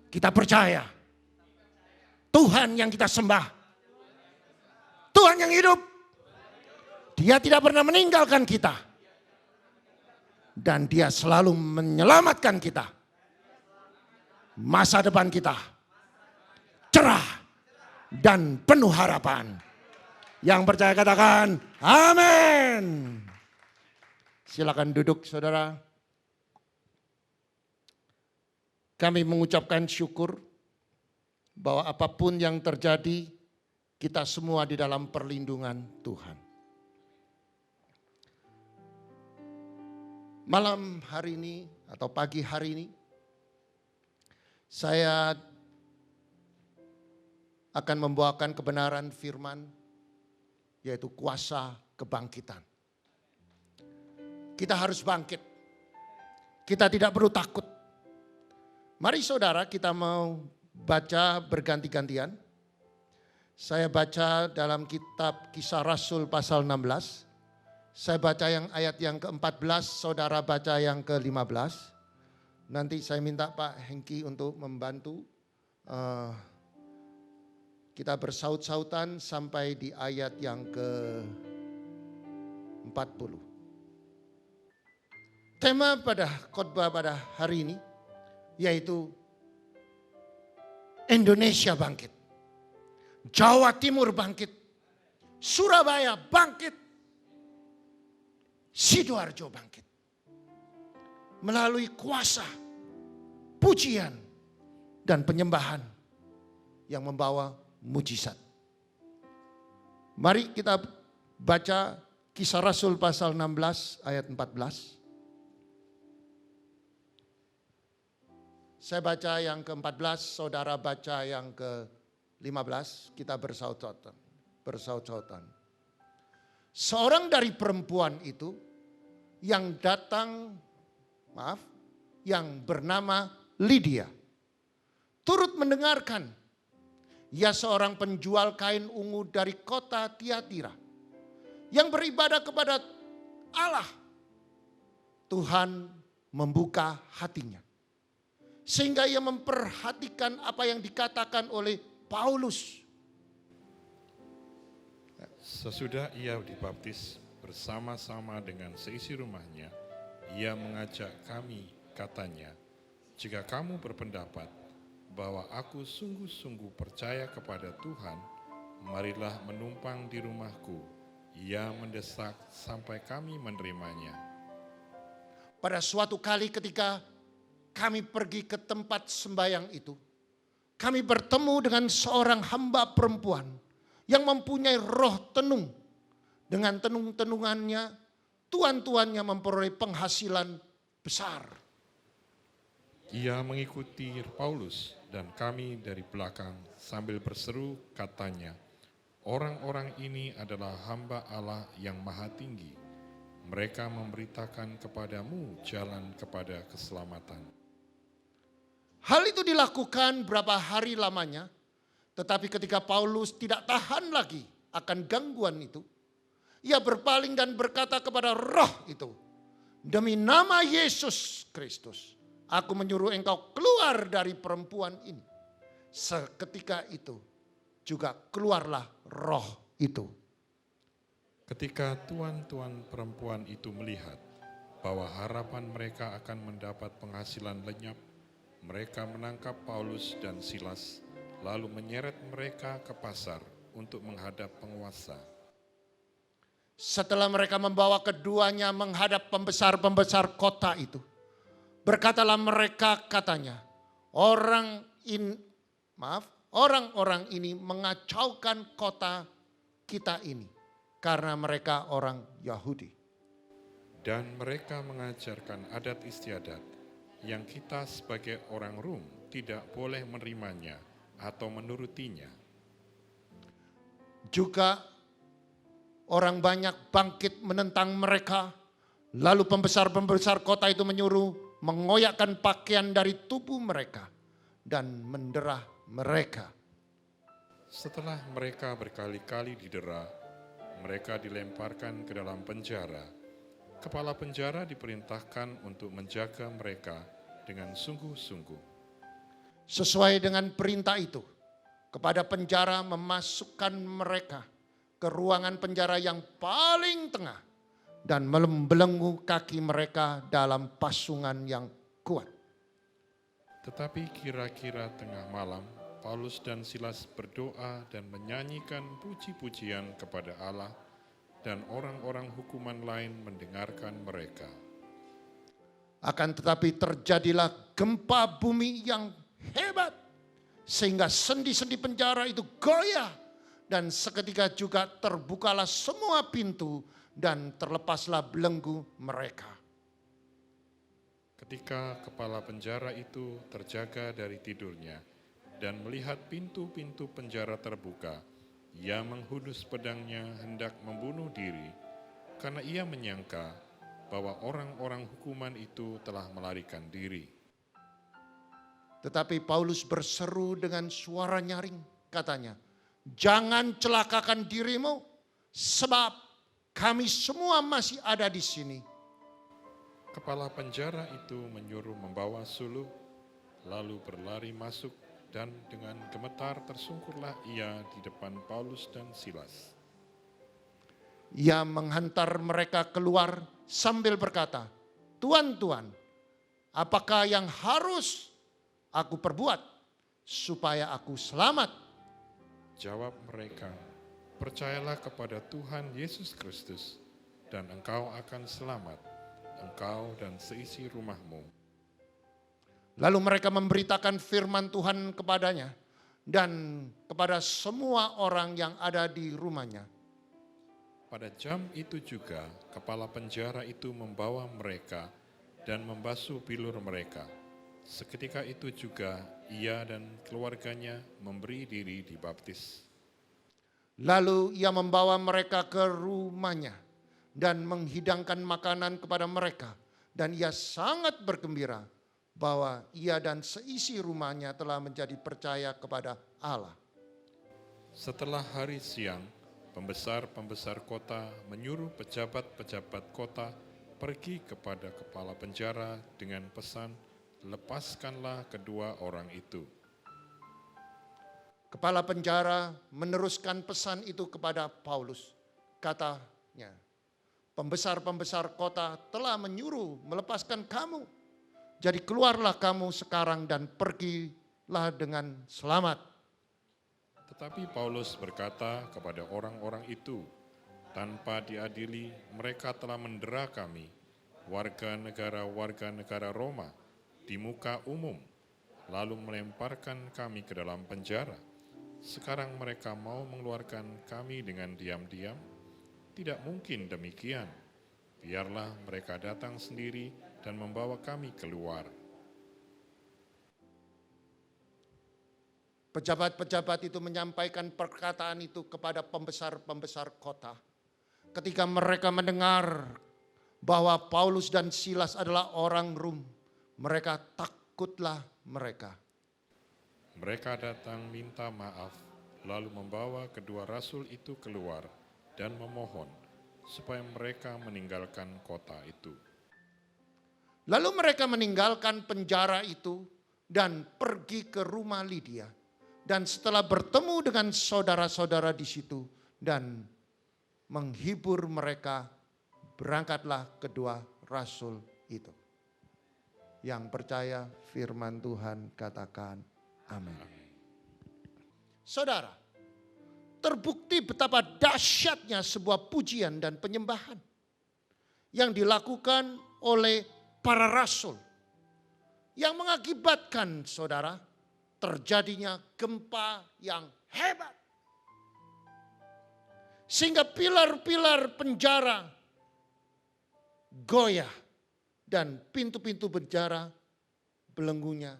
Kita percaya Tuhan yang kita sembah. Tuhan yang hidup. Dia tidak pernah meninggalkan kita. Dan dia selalu menyelamatkan kita. Masa depan kita cerah dan penuh harapan. Yang percaya katakan amin. Silakan duduk saudara. Kami mengucapkan syukur bahwa apapun yang terjadi, kita semua di dalam perlindungan Tuhan. Malam hari ini atau pagi hari ini, saya akan membawakan kebenaran firman, yaitu kuasa kebangkitan. Kita harus bangkit. Kita tidak perlu takut. Mari saudara, kita mau baca berganti-gantian. Saya baca dalam kitab Kisah Rasul pasal 16. Saya baca yang ayat yang ke-14, saudara baca yang ke-15. Nanti saya minta Pak Hengki untuk membantu. Kita bersaut-sautan sampai di ayat yang ke-40. Tema pada khotbah pada hari ini yaitu Indonesia bangkit, Jawa Timur bangkit, Surabaya bangkit, Sidoarjo bangkit. Melalui kuasa, pujian, dan penyembahan yang membawa mujizat. Mari kita baca Kisah Rasul pasal 16 ayat 14. Saya baca yang ke-14, saudara baca yang ke-15, kita bersaut-sautan. Seorang dari perempuan itu yang yang bernama Lydia, turut mendengarkan. Ia seorang penjual kain ungu dari kota Tiatira yang beribadah kepada Allah. Tuhan membuka hatinya sehingga ia memperhatikan apa yang dikatakan oleh Paulus. Sesudah ia dibaptis bersama-sama dengan seisi rumahnya, ia mengajak kami, katanya, jika kamu berpendapat bahwa aku sungguh-sungguh percaya kepada Tuhan, marilah menumpang di rumahku. Ia mendesak sampai kami menerimanya. Pada suatu kali ketika kami pergi ke tempat sembahyang itu, kami bertemu dengan seorang hamba perempuan yang mempunyai roh tenung. Dengan tenung-tenungannya, tuan-tuannya memperoleh penghasilan besar. Ia mengikuti Paulus dan kami dari belakang sambil berseru, katanya, orang-orang ini adalah hamba Allah yang maha tinggi. Mereka memberitakan kepadamu jalan kepada keselamatan. Hal itu dilakukan berapa hari lamanya, tetapi ketika Paulus tidak tahan lagi akan gangguan itu, ia berpaling dan berkata kepada roh itu, demi nama Yesus Kristus, aku menyuruh engkau keluar dari perempuan ini. Seketika itu juga keluarlah roh itu. Ketika tuan-tuan perempuan itu melihat bahwa harapan mereka akan mendapat penghasilan lenyap, mereka menangkap Paulus dan Silas, lalu menyeret mereka ke pasar untuk menghadap penguasa. Setelah mereka membawa keduanya menghadap pembesar-pembesar kota itu, berkatalah mereka, katanya, orang-orang ini mengacaukan kota kita ini karena mereka orang Yahudi. Dan mereka mengajarkan adat istiadat yang kita sebagai orang Rom tidak boleh menerimanya atau menurutinya. Juga orang banyak bangkit menentang mereka. Lalu pembesar-pembesar kota itu menyuruh mengoyakkan pakaian dari tubuh mereka dan menderah mereka. Setelah mereka berkali-kali didera, mereka dilemparkan ke dalam penjara. Kepala penjara diperintahkan untuk menjaga mereka dengan sungguh-sungguh. Sesuai dengan perintah itu, kepada penjara, memasukkan mereka ke ruangan penjara yang paling tengah dan membelenggu kaki mereka dalam pasungan yang kuat. Tetapi kira-kira tengah malam, Paulus dan Silas berdoa dan menyanyikan puji-pujian kepada Allah, dan orang-orang hukuman lain mendengarkan mereka. Akan tetapi terjadilah gempa bumi yang hebat, sehingga sendi-sendi penjara itu goyah, dan seketika juga terbukalah semua pintu dan terlepaslah belenggu mereka. Ketika kepala penjara itu terjaga dari tidurnya dan melihat pintu-pintu penjara terbuka, ia menghunus pedangnya hendak membunuh diri, karena ia menyangka bahwa orang-orang hukuman itu telah melarikan diri. Tetapi Paulus berseru dengan suara nyaring, katanya, "Jangan celakakan dirimu, sebab kami semua masih ada di sini." Kepala penjara itu menyuruh membawa suluh, lalu berlari masuk, dan dengan gemetar tersungkurlah ia di depan Paulus dan Silas. Ia menghantar mereka keluar sambil berkata, "Tuan, Tuan, apakah yang harus aku perbuat supaya aku selamat?" Jawab mereka, "Percayalah kepada Tuhan Yesus Kristus, dan engkau akan selamat, engkau dan seisi rumahmu." Lalu mereka memberitakan firman Tuhan kepadanya dan kepada semua orang yang ada di rumahnya. Pada jam itu juga kepala penjara itu membawa mereka dan membasuh bilur mereka. Seketika itu juga ia dan keluarganya memberi diri dibaptis. Lalu ia membawa mereka ke rumahnya dan menghidangkan makanan kepada mereka. Dan ia sangat bergembira bahwa ia dan seisi rumahnya telah menjadi percaya kepada Allah. Setelah hari siang, pembesar-pembesar kota menyuruh pejabat-pejabat kota pergi kepada kepala penjara dengan pesan, "Lepaskanlah kedua orang itu." Kepala penjara meneruskan pesan itu kepada Paulus. Katanya, "Pembesar-pembesar kota telah menyuruh melepaskan kamu. Jadi keluarlah kamu sekarang dan pergilah dengan selamat." Tetapi Paulus berkata kepada orang-orang itu, "Tanpa diadili, mereka telah mendera kami, warga negara Roma, di muka umum, lalu melemparkan kami ke dalam penjara. Sekarang mereka mau mengeluarkan kami dengan diam-diam? Tidak mungkin demikian. Biarlah mereka datang sendiri dan membawa kami keluar." Pejabat-pejabat itu menyampaikan perkataan itu kepada pembesar-pembesar kota. Ketika mereka mendengar bahwa Paulus dan Silas adalah orang Rom, mereka takutlah mereka. Mereka datang minta maaf, lalu membawa kedua rasul itu keluar dan memohon supaya mereka meninggalkan kota itu. Lalu mereka meninggalkan penjara itu dan pergi ke rumah Lydia. Dan setelah bertemu dengan saudara-saudara di situ dan menghibur mereka, berangkatlah kedua rasul itu. Yang percaya firman Tuhan katakan amin. Saudara, terbukti betapa dahsyatnya sebuah pujian dan penyembahan yang dilakukan oleh para rasul yang mengakibatkan, saudara, terjadinya gempa yang hebat. Sehingga pilar-pilar penjara goyah dan pintu-pintu penjara belenggunya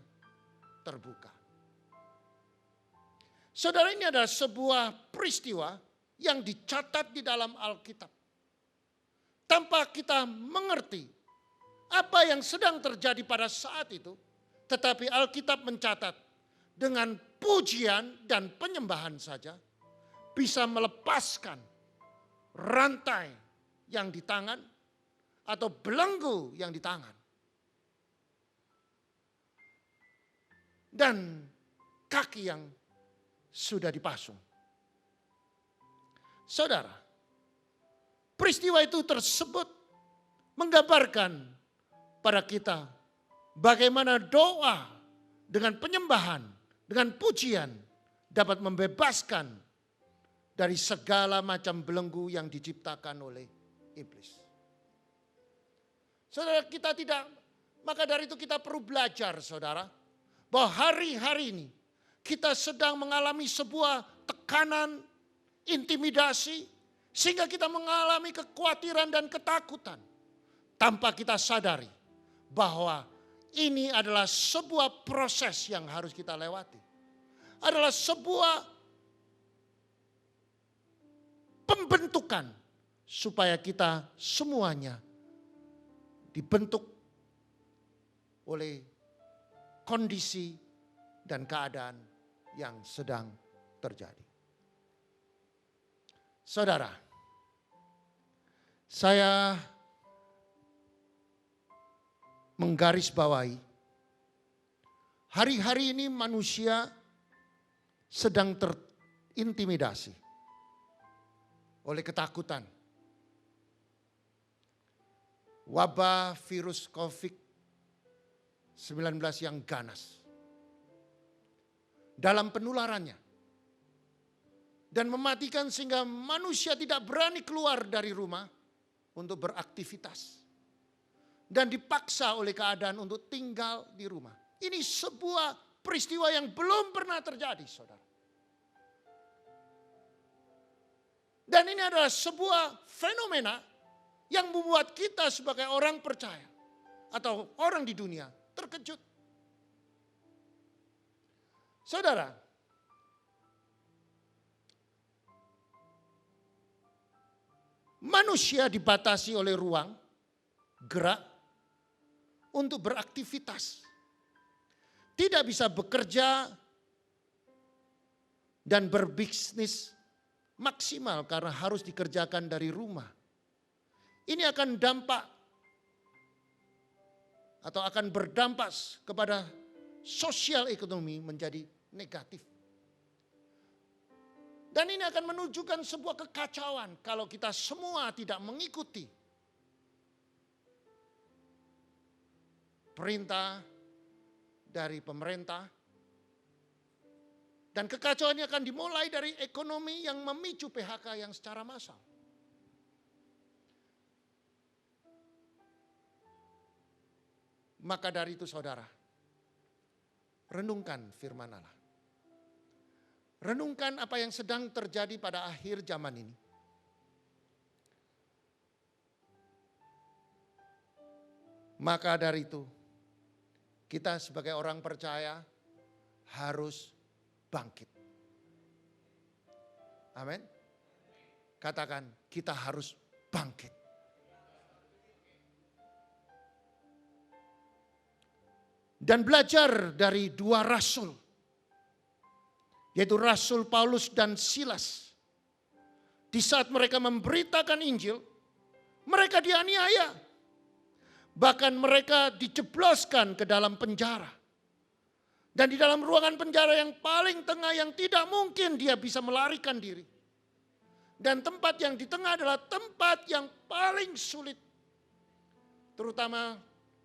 terbuka. Saudara, ini adalah sebuah peristiwa yang dicatat di dalam Alkitab. Tanpa kita mengerti apa yang sedang terjadi pada saat itu, tetapi Alkitab mencatat dengan pujian dan penyembahan saja bisa melepaskan rantai yang di tangan atau belenggu yang di tangan. Dan kaki yang sudah dipasung. Saudara, peristiwa itu tersebut menggambarkan pada kita bagaimana doa dengan penyembahan, dengan pujian dapat membebaskan dari segala macam belenggu yang diciptakan oleh iblis. Saudara, maka dari itu kita perlu belajar, saudara, bahwa hari-hari ini kita sedang mengalami sebuah tekanan, intimidasi, sehingga kita mengalami kekhawatiran dan ketakutan tanpa kita sadari bahwa ini adalah sebuah proses yang harus kita lewati. Adalah sebuah pembentukan supaya kita semuanya dibentuk oleh kondisi dan keadaan yang sedang terjadi. Saudara, saya menggarisbawahi hari-hari ini manusia sedang terintimidasi oleh ketakutan. Wabah virus COVID-19 yang ganas dalam penularannya dan mematikan sehingga manusia tidak berani keluar dari rumah untuk beraktivitas dan dipaksa oleh keadaan untuk tinggal di rumah. Ini sebuah peristiwa yang belum pernah terjadi, saudara. Dan ini adalah sebuah fenomena yang membuat kita sebagai orang percaya atau orang di dunia terkejut. Saudara, manusia dibatasi oleh ruang, gerak, untuk beraktivitas. Tidak bisa bekerja dan berbisnis maksimal karena harus dikerjakan dari rumah. Ini akan berdampak kepada sosial ekonomi menjadi negatif. Dan ini akan menunjukkan sebuah kekacauan kalau kita semua tidak mengikuti perintah dari pemerintah. Dan kekacauan ini akan dimulai dari ekonomi yang memicu PHK yang secara massal. Maka dari itu saudara, renungkan firman Allah. Renungkan apa yang sedang terjadi pada akhir zaman ini. Maka dari itu, kita sebagai orang percaya harus bangkit. Amin. Katakan, kita harus bangkit. Dan belajar dari dua rasul, yaitu Rasul Paulus dan Silas. Di saat mereka memberitakan Injil, mereka dianiaya. Bahkan mereka dijebloskan ke dalam penjara. Dan di dalam ruangan penjara yang paling tengah yang tidak mungkin dia bisa melarikan diri. Dan tempat yang di tengah adalah tempat yang paling sulit. Terutama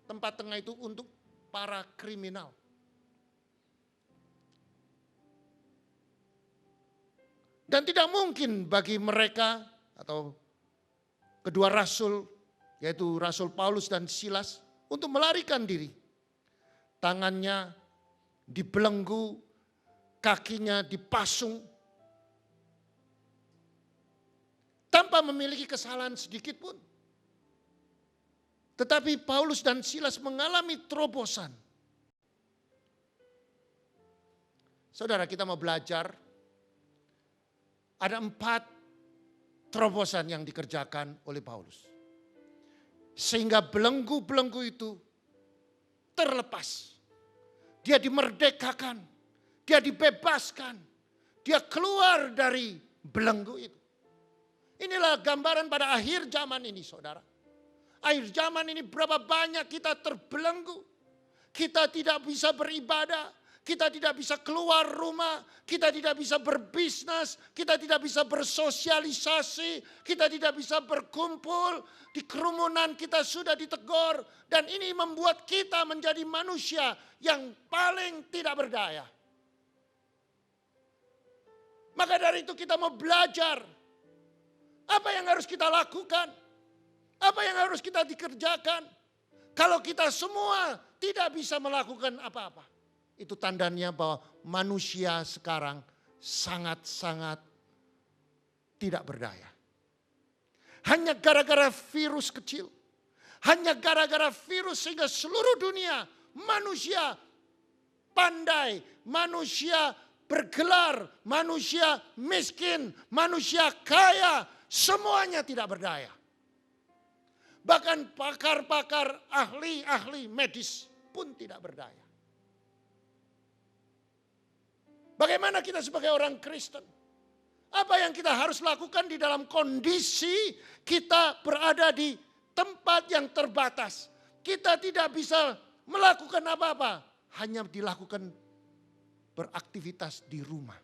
tempat tengah itu untuk para kriminal. Dan tidak mungkin bagi mereka atau kedua rasul, yaitu Rasul Paulus dan Silas, untuk melarikan diri. Tangannya dibelenggu, kakinya dipasung, tanpa memiliki kesalahan sedikit pun. Tetapi Paulus dan Silas mengalami terobosan. Saudara, kita mau belajar. Ada 4 terobosan yang dikerjakan oleh Paulus. Sehingga belenggu-belenggu itu terlepas. Dia dimerdekakan, dia dibebaskan, dia keluar dari belenggu itu. Inilah gambaran pada akhir zaman ini, saudara. Akhir zaman ini berapa banyak kita terbelenggu. Kita tidak bisa beribadah, kita tidak bisa keluar rumah, kita tidak bisa berbisnis, kita tidak bisa bersosialisasi, kita tidak bisa berkumpul, di kerumunan kita sudah ditegur, dan ini membuat kita menjadi manusia yang paling tidak berdaya. Maka dari itu kita mau belajar, apa yang harus kita lakukan, apa yang harus kita dikerjakan. Kalau kita semua tidak bisa melakukan apa-apa, itu tandanya bahwa manusia sekarang sangat-sangat tidak berdaya. Hanya gara-gara virus kecil, hanya gara-gara virus sehingga seluruh dunia manusia pandai, manusia bergelar, manusia miskin, manusia kaya, semuanya tidak berdaya. Bahkan pakar-pakar, ahli-ahli medis pun tidak berdaya. Bagaimana kita sebagai orang Kristen? Apa yang kita harus lakukan di dalam kondisi kita berada di tempat yang terbatas? Kita tidak bisa melakukan apa-apa, hanya dilakukan beraktivitas di rumah.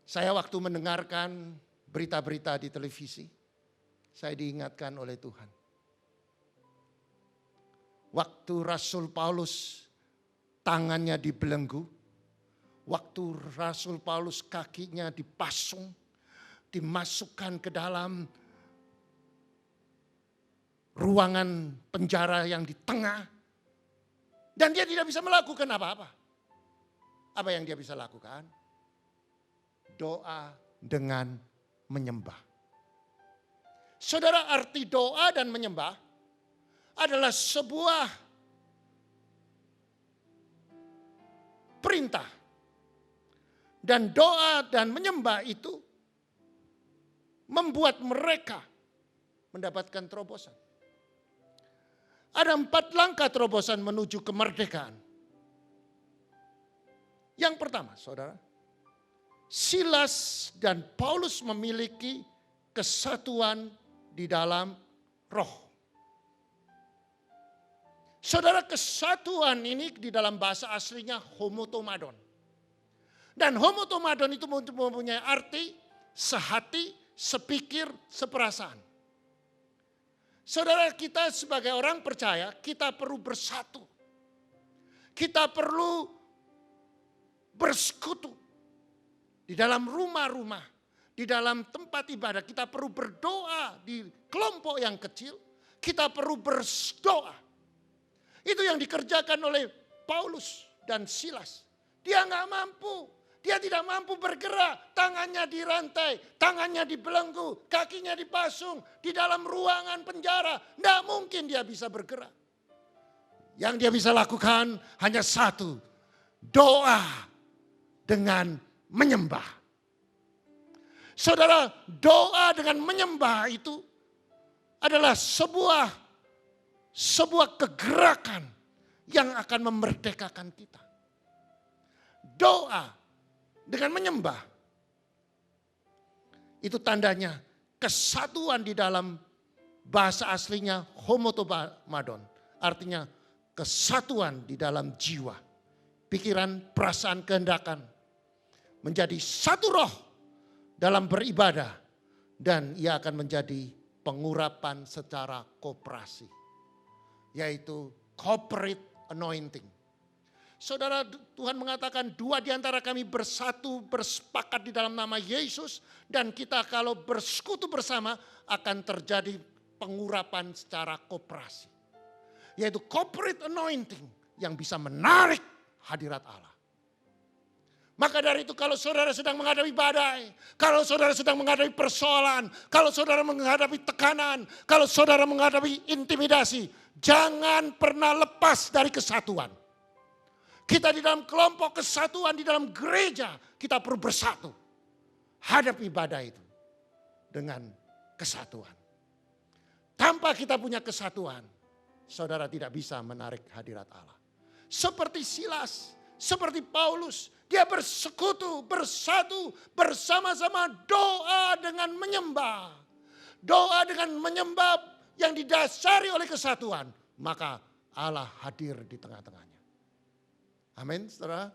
Saya waktu mendengarkan berita-berita di televisi, saya diingatkan oleh Tuhan. Waktu Rasul Paulus tangannya dibelenggu, waktu Rasul Paulus kakinya dipasung, dimasukkan ke dalam ruangan penjara yang di tengah, dan dia tidak bisa melakukan apa-apa. Apa yang dia bisa lakukan? Doa dengan menyembah. Saudara, arti doa dan menyembah adalah sebuah perintah. Dan doa dan menyembah itu membuat mereka mendapatkan terobosan. Ada 4 langkah terobosan menuju kemerdekaan. Yang pertama, saudara, Silas dan Paulus memiliki kesatuan di dalam roh. Saudara, kesatuan ini di dalam bahasa aslinya homotomadon. Dan homotomadon itu mempunyai arti sehati, sepikir, seperasaan. Saudara, kita sebagai orang percaya, kita perlu bersatu. Kita perlu bersekutu. Di dalam rumah-rumah, di dalam tempat ibadah, kita perlu berdoa di kelompok yang kecil. Kita perlu berdoa. Itu yang dikerjakan oleh Paulus dan Silas. Dia nggak mampu, dia tidak mampu bergerak. Tangannya dirantai, tangannya dibelenggu, kakinya dipasung di dalam ruangan penjara. Nggak mungkin dia bisa bergerak. Yang dia bisa lakukan hanya satu, doa dengan menyembah. Saudara, doa dengan menyembah itu adalah sebuah kegerakan yang akan memerdekakan kita. Doa dengan menyembah itu tandanya kesatuan di dalam bahasa aslinya homotomadon. Artinya kesatuan di dalam jiwa, pikiran, perasaan, kehendakan. Menjadi satu roh dalam beribadah. Dan ia akan menjadi pengurapan secara koperasi. Yaitu corporate anointing. Saudara, Tuhan mengatakan 2 di antara kami bersatu, bersepakat di dalam nama Yesus. Dan kita kalau bersekutu bersama akan terjadi pengurapan secara koperasi. Yaitu corporate anointing yang bisa menarik hadirat Allah. Maka dari itu kalau saudara sedang menghadapi badai, kalau saudara sedang menghadapi persoalan, kalau saudara menghadapi tekanan, kalau saudara menghadapi intimidasi, jangan pernah lepas dari kesatuan. Kita di dalam kelompok kesatuan, di dalam gereja, kita perlu bersatu. Hadapi badai itu dengan kesatuan. Tanpa kita punya kesatuan, saudara tidak bisa menarik hadirat Allah. Seperti Silas, seperti Paulus, dia bersekutu, bersatu, bersama-sama doa dengan menyembah. Doa dengan menyembah yang didasari oleh kesatuan, maka Allah hadir di tengah-tengahnya. Amin, saudara.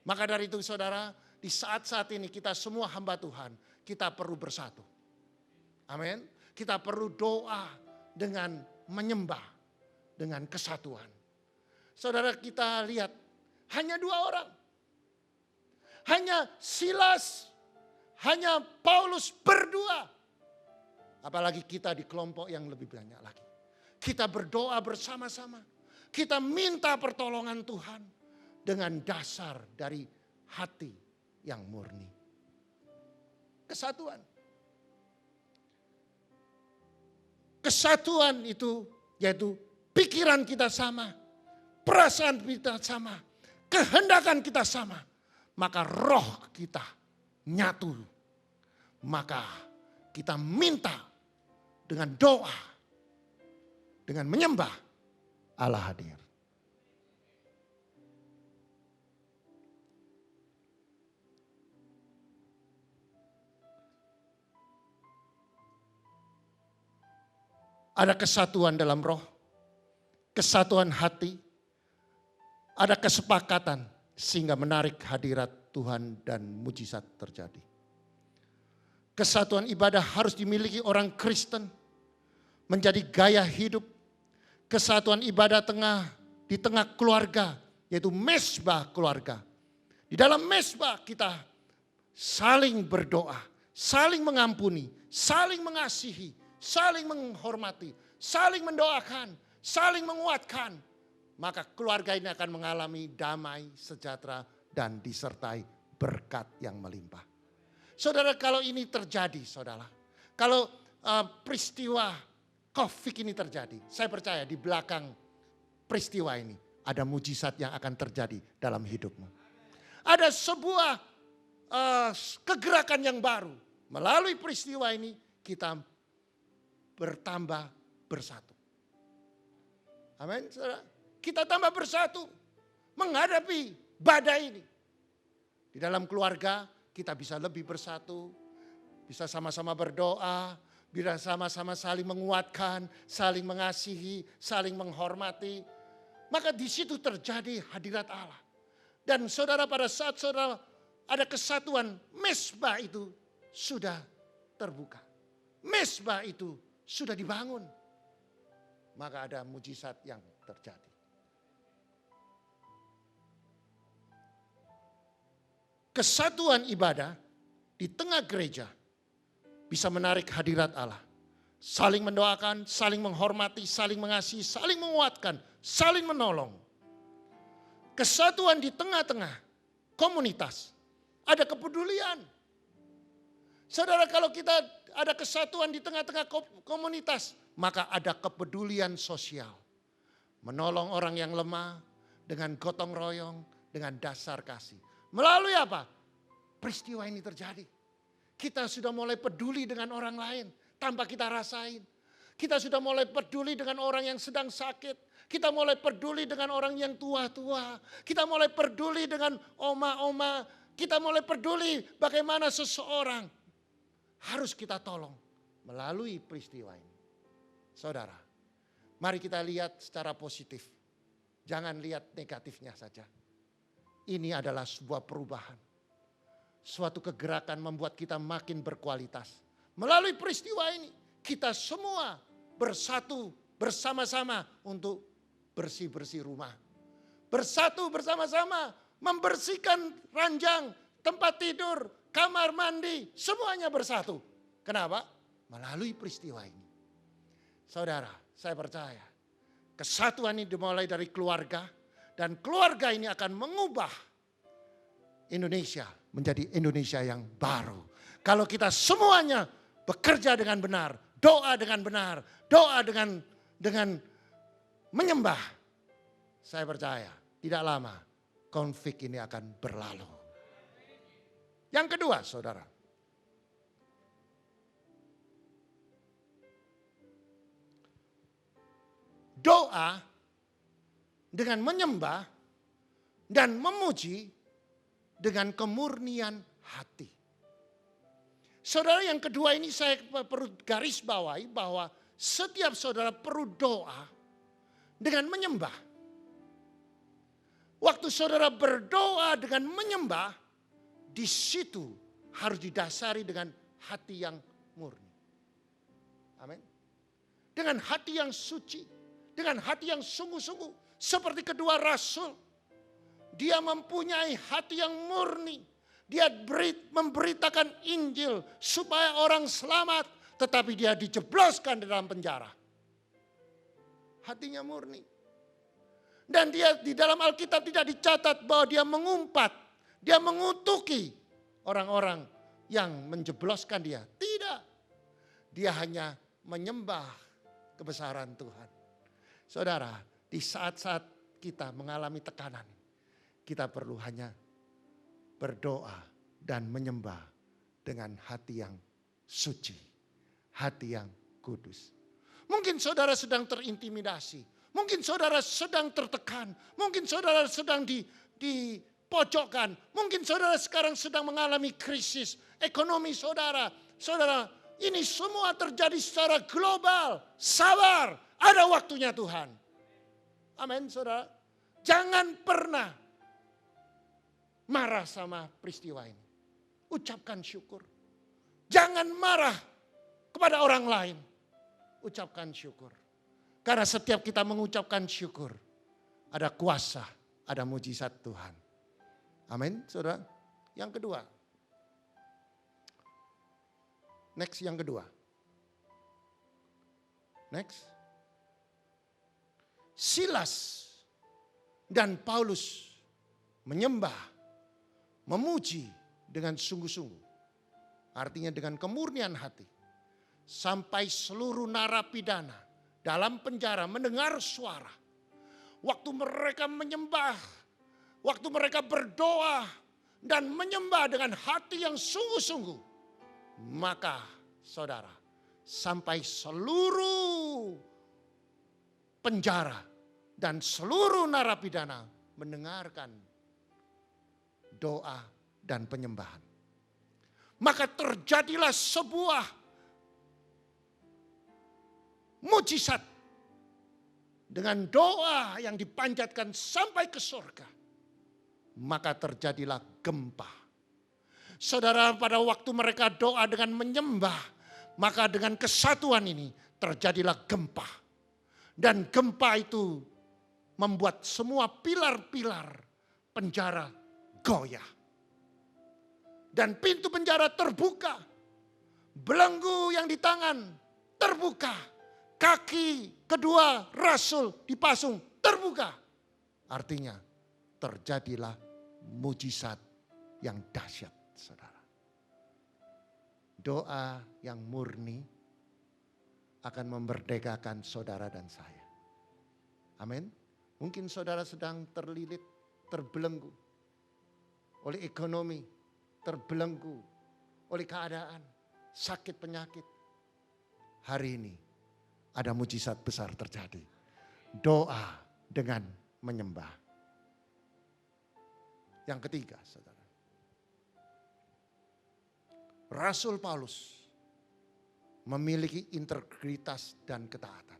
Maka dari itu saudara, di saat-saat ini kita semua hamba Tuhan, kita perlu bersatu. Amin. Kita perlu doa dengan menyembah, dengan kesatuan. Saudara, kita lihat hanya 2 orang. Hanya Silas, hanya Paulus berdua. Apalagi kita di kelompok yang lebih banyak lagi. Kita berdoa bersama-sama. Kita minta pertolongan Tuhan dengan dasar dari hati yang murni. Kesatuan. Kesatuan itu yaitu pikiran kita sama, perasaan kita sama, kehendakan kita sama. Maka roh kita nyatu. Maka kita minta dengan doa, dengan menyembah, Allah hadir. Ada kesatuan dalam roh, kesatuan hati, ada kesepakatan sehingga menarik hadirat Tuhan dan mujizat terjadi. Kesatuan ibadah harus dimiliki orang Kristen, menjadi gaya hidup. Kesatuan ibadah di tengah keluarga, yaitu mesbah keluarga. Di dalam mesbah kita saling berdoa, saling mengampuni, saling mengasihi, saling menghormati, saling mendoakan, saling menguatkan. Maka keluarga ini akan mengalami damai, sejahtera, dan disertai berkat yang melimpah. Saudara, kalau ini terjadi, saudara, kalau peristiwa COVID ini terjadi, saya percaya di belakang peristiwa ini ada mujizat yang akan terjadi dalam hidupmu. Ada sebuah kegerakan yang baru. Melalui peristiwa ini kita bertambah bersatu. Amin, saudara. Kita tambah bersatu menghadapi badai ini. Di dalam keluarga kita bisa lebih bersatu, bisa sama-sama berdoa, bisa sama-sama saling menguatkan, saling mengasihi, saling menghormati. Maka di situ terjadi hadirat Allah. Dan saudara, pada saat saudara ada kesatuan, mesbah itu sudah terbuka. Mesbah itu sudah dibangun. Maka ada mujizat yang terjadi. Kesatuan ibadah di tengah gereja bisa menarik hadirat Allah. Saling mendoakan, saling menghormati, saling mengasihi, saling menguatkan, saling menolong. Kesatuan di tengah-tengah komunitas, ada kepedulian. Saudara, kalau kita ada kesatuan di tengah-tengah komunitas, maka ada kepedulian sosial. Menolong orang yang lemah dengan gotong royong, dengan dasar kasih. Melalui apa? Peristiwa ini terjadi. Kita sudah mulai peduli dengan orang lain tanpa kita rasain. Kita sudah mulai peduli dengan orang yang sedang sakit. Kita mulai peduli dengan orang yang tua-tua. Kita mulai peduli dengan oma-oma. Kita mulai peduli bagaimana seseorang harus kita tolong melalui peristiwa ini. Saudara, mari kita lihat secara positif. Jangan lihat negatifnya saja. Ini adalah sebuah perubahan. Suatu kegerakan membuat kita makin berkualitas. Melalui peristiwa ini, kita semua bersatu bersama-sama untuk bersih-bersih rumah. Bersatu bersama-sama membersihkan ranjang, tempat tidur, kamar mandi, semuanya bersatu. Kenapa? Melalui peristiwa ini. Saudara, saya percaya kesatuan ini dimulai dari keluarga. Dan keluarga ini akan mengubah Indonesia menjadi Indonesia yang baru. Kalau kita semuanya bekerja dengan benar, doa dengan benar, doa dengan menyembah. Saya percaya tidak lama konflik ini akan berlalu. Yang kedua, saudara. Doa dengan menyembah dan memuji dengan kemurnian hati. Saudara, yang kedua ini saya perlu garis bawahi bahwa setiap saudara perlu doa dengan menyembah. Waktu saudara berdoa dengan menyembah, di situ harus didasari dengan hati yang murni. Amin. Dengan hati yang suci, dengan hati yang sungguh-sungguh. Seperti kedua rasul, dia mempunyai hati yang murni. Dia memberitakan Injil supaya orang selamat, tetapi dia dijebloskan di dalam penjara. Hatinya murni. Dan dia di dalam Alkitab tidak dicatat bahwa dia mengumpat, dia mengutuki orang-orang yang menjebloskan dia. Tidak. Dia hanya menyembah kebesaran Tuhan. Saudara, di saat-saat kita mengalami tekanan, kita perlu hanya berdoa dan menyembah dengan hati yang suci, hati yang kudus. Mungkin saudara sedang terintimidasi, mungkin saudara sedang tertekan, mungkin saudara sedang dipojokkan, mungkin saudara sekarang sedang mengalami krisis ekonomi saudara. Saudara, ini semua terjadi secara global. Sabar, ada waktunya Tuhan. Amin, saudara. Jangan pernah marah sama peristiwa ini. Ucapkan syukur. Jangan marah kepada orang lain. Ucapkan syukur. Karena setiap kita mengucapkan syukur, ada kuasa, ada mujizat Tuhan. Amin, saudara. Yang kedua. Next, yang kedua. Next. Silas dan Paulus menyembah, memuji dengan sungguh-sungguh. Artinya dengan kemurnian hati. Sampai seluruh narapidana dalam penjara mendengar suara. Waktu mereka menyembah, waktu mereka berdoa dan menyembah dengan hati yang sungguh-sungguh. Maka saudara, sampai seluruh penjara dan seluruh narapidana mendengarkan doa dan penyembahan. Maka terjadilah sebuah mujizat dengan doa yang dipanjatkan sampai ke surga. Maka terjadilah gempa. Saudara, pada waktu mereka doa dengan menyembah, maka dengan kesatuan ini terjadilah gempa. Dan gempa itu membuat semua pilar-pilar penjara goyah. Dan pintu penjara terbuka. Belenggu yang di tangan terbuka. Kaki kedua rasul dipasung terbuka. Artinya terjadilah mujizat yang dahsyat, saudara. Doa yang murni akan memerdekakan saudara dan saya. Amin. Mungkin saudara sedang terlilit, terbelenggu oleh ekonomi, terbelenggu oleh keadaan, sakit penyakit. Hari ini ada mujizat besar terjadi. Doa dengan menyembah. Yang ketiga, saudara. Rasul Paulus memiliki integritas dan ketaatan.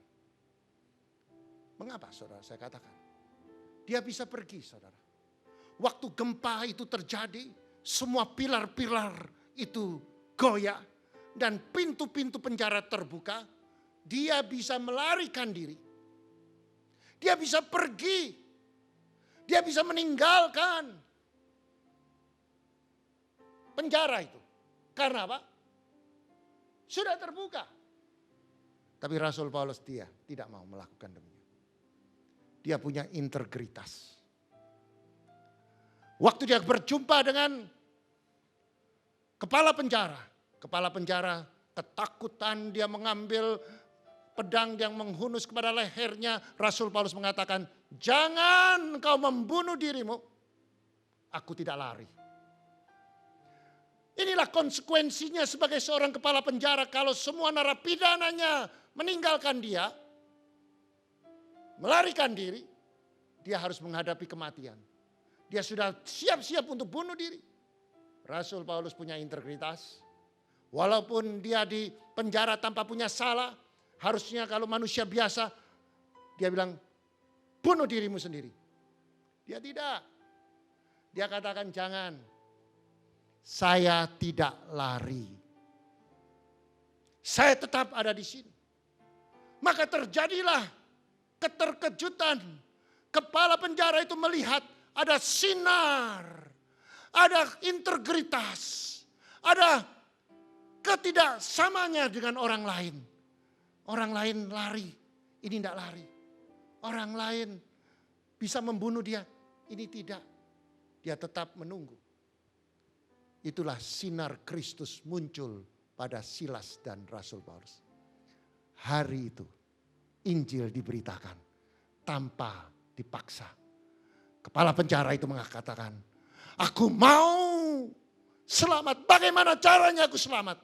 Mengapa saudara saya katakan? Dia bisa pergi saudara. Waktu gempa itu terjadi, semua pilar-pilar itu goyah. Dan pintu-pintu penjara terbuka. Dia bisa melarikan diri. Dia bisa pergi. Dia bisa meninggalkan penjara itu. Karena apa? Sudah terbuka. Tapi Rasul Paulus dia tidak mau melakukan demikian. Dia punya integritas. Waktu dia berjumpa dengan kepala penjara. Kepala penjara ketakutan, dia mengambil pedang yang menghunus kepada lehernya. Rasul Paulus mengatakan, jangan kau membunuh dirimu. Aku tidak lari. Inilah konsekuensinya sebagai seorang kepala penjara kalau semua narapidananya meninggalkan dia, melarikan diri, dia harus menghadapi kematian. Dia sudah siap-siap untuk bunuh diri. Rasul Paulus punya integritas. Walaupun dia di penjara tanpa punya salah, Harusnya kalau manusia biasa, dia bilang, bunuh dirimu sendiri. Dia tidak. Dia katakan, jangan. Saya tidak lari. Saya tetap ada di sini. Maka terjadilah keterkejutan. Kepala penjara itu melihat ada sinar, ada integritas, ada ketidaksamanya dengan orang lain. Orang lain lari, ini tidak lari. Orang lain bisa membunuh dia, ini tidak. Dia tetap menunggu. Itulah sinar Kristus muncul pada Silas dan Rasul Paulus. Hari itu Injil diberitakan tanpa dipaksa. Kepala penjara itu mengatakan, aku mau selamat. Bagaimana caranya aku selamat?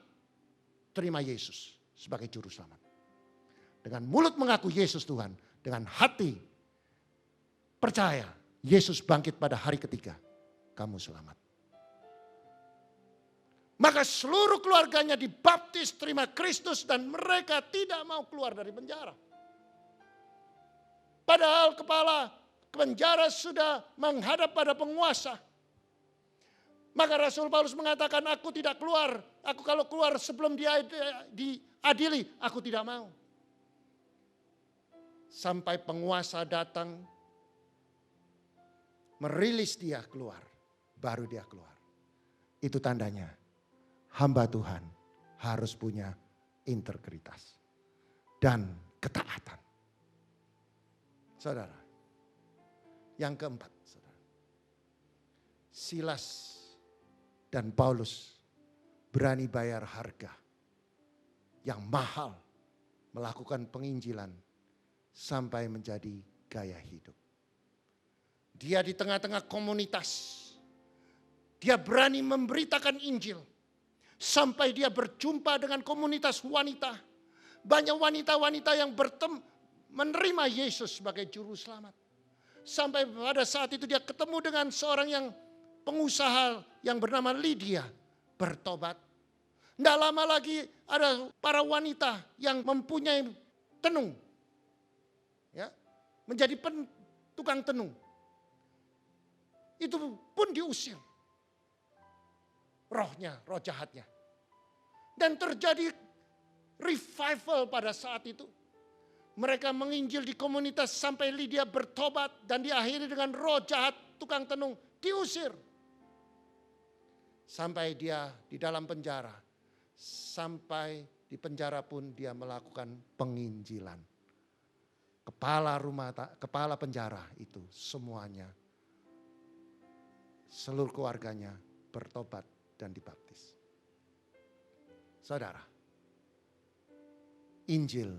Terima Yesus sebagai juru selamat. Dengan mulut mengaku Yesus Tuhan, dengan hati percaya Yesus bangkit pada hari ketiga, kamu selamat. Maka seluruh keluarganya dibaptis, terima Kristus, dan mereka tidak mau keluar dari penjara. Padahal kepala penjara sudah menghadap pada penguasa. Maka Rasul Paulus mengatakan, aku tidak keluar. Aku kalau keluar sebelum dia diadili, aku tidak mau. Sampai penguasa datang, merilis dia keluar. Baru dia keluar. Itu tandanya hamba Tuhan harus punya integritas dan ketaatan. Saudara, yang keempat, saudara, Silas dan Paulus berani bayar harga yang mahal melakukan penginjilan sampai menjadi gaya hidup. Dia di tengah-tengah komunitas, dia berani memberitakan Injil sampai dia berjumpa dengan komunitas wanita. Banyak wanita-wanita yang menerima Yesus sebagai juru selamat. Sampai pada saat itu dia ketemu dengan seorang yang pengusaha yang bernama Lydia, bertobat. Tidak lama lagi ada para wanita yang mempunyai tenung, ya, menjadi tukang tenung. Itu pun diusir rohnya, roh jahatnya. Dan terjadi revival pada saat itu. Mereka menginjil di komunitas sampai Lydia bertobat dan diakhiri dengan roh jahat tukang tenung diusir. Sampai dia di dalam penjara. Sampai di penjara pun dia melakukan penginjilan. Kepala penjara itu semuanya, seluruh keluarganya bertobat dan dibaptis. Saudara, Injil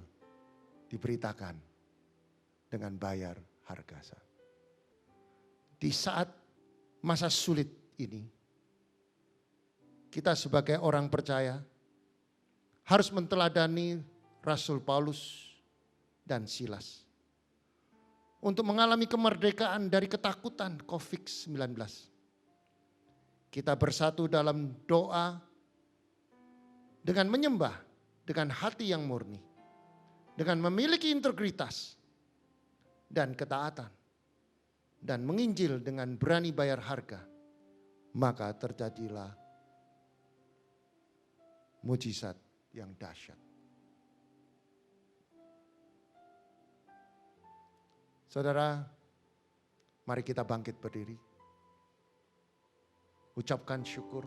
diberitakan dengan bayar harga. Di saat masa sulit ini, kita sebagai orang percaya harus menteladani Rasul Paulus dan Silas untuk mengalami kemerdekaan dari ketakutan COVID-19. Kita bersatu dalam doa dengan menyembah dengan hati yang murni, dengan memiliki integritas dan ketaatan, dan menginjil dengan berani bayar harga, maka terjadilah mujizat yang dahsyat. Saudara, mari kita bangkit berdiri. Ucapkan syukur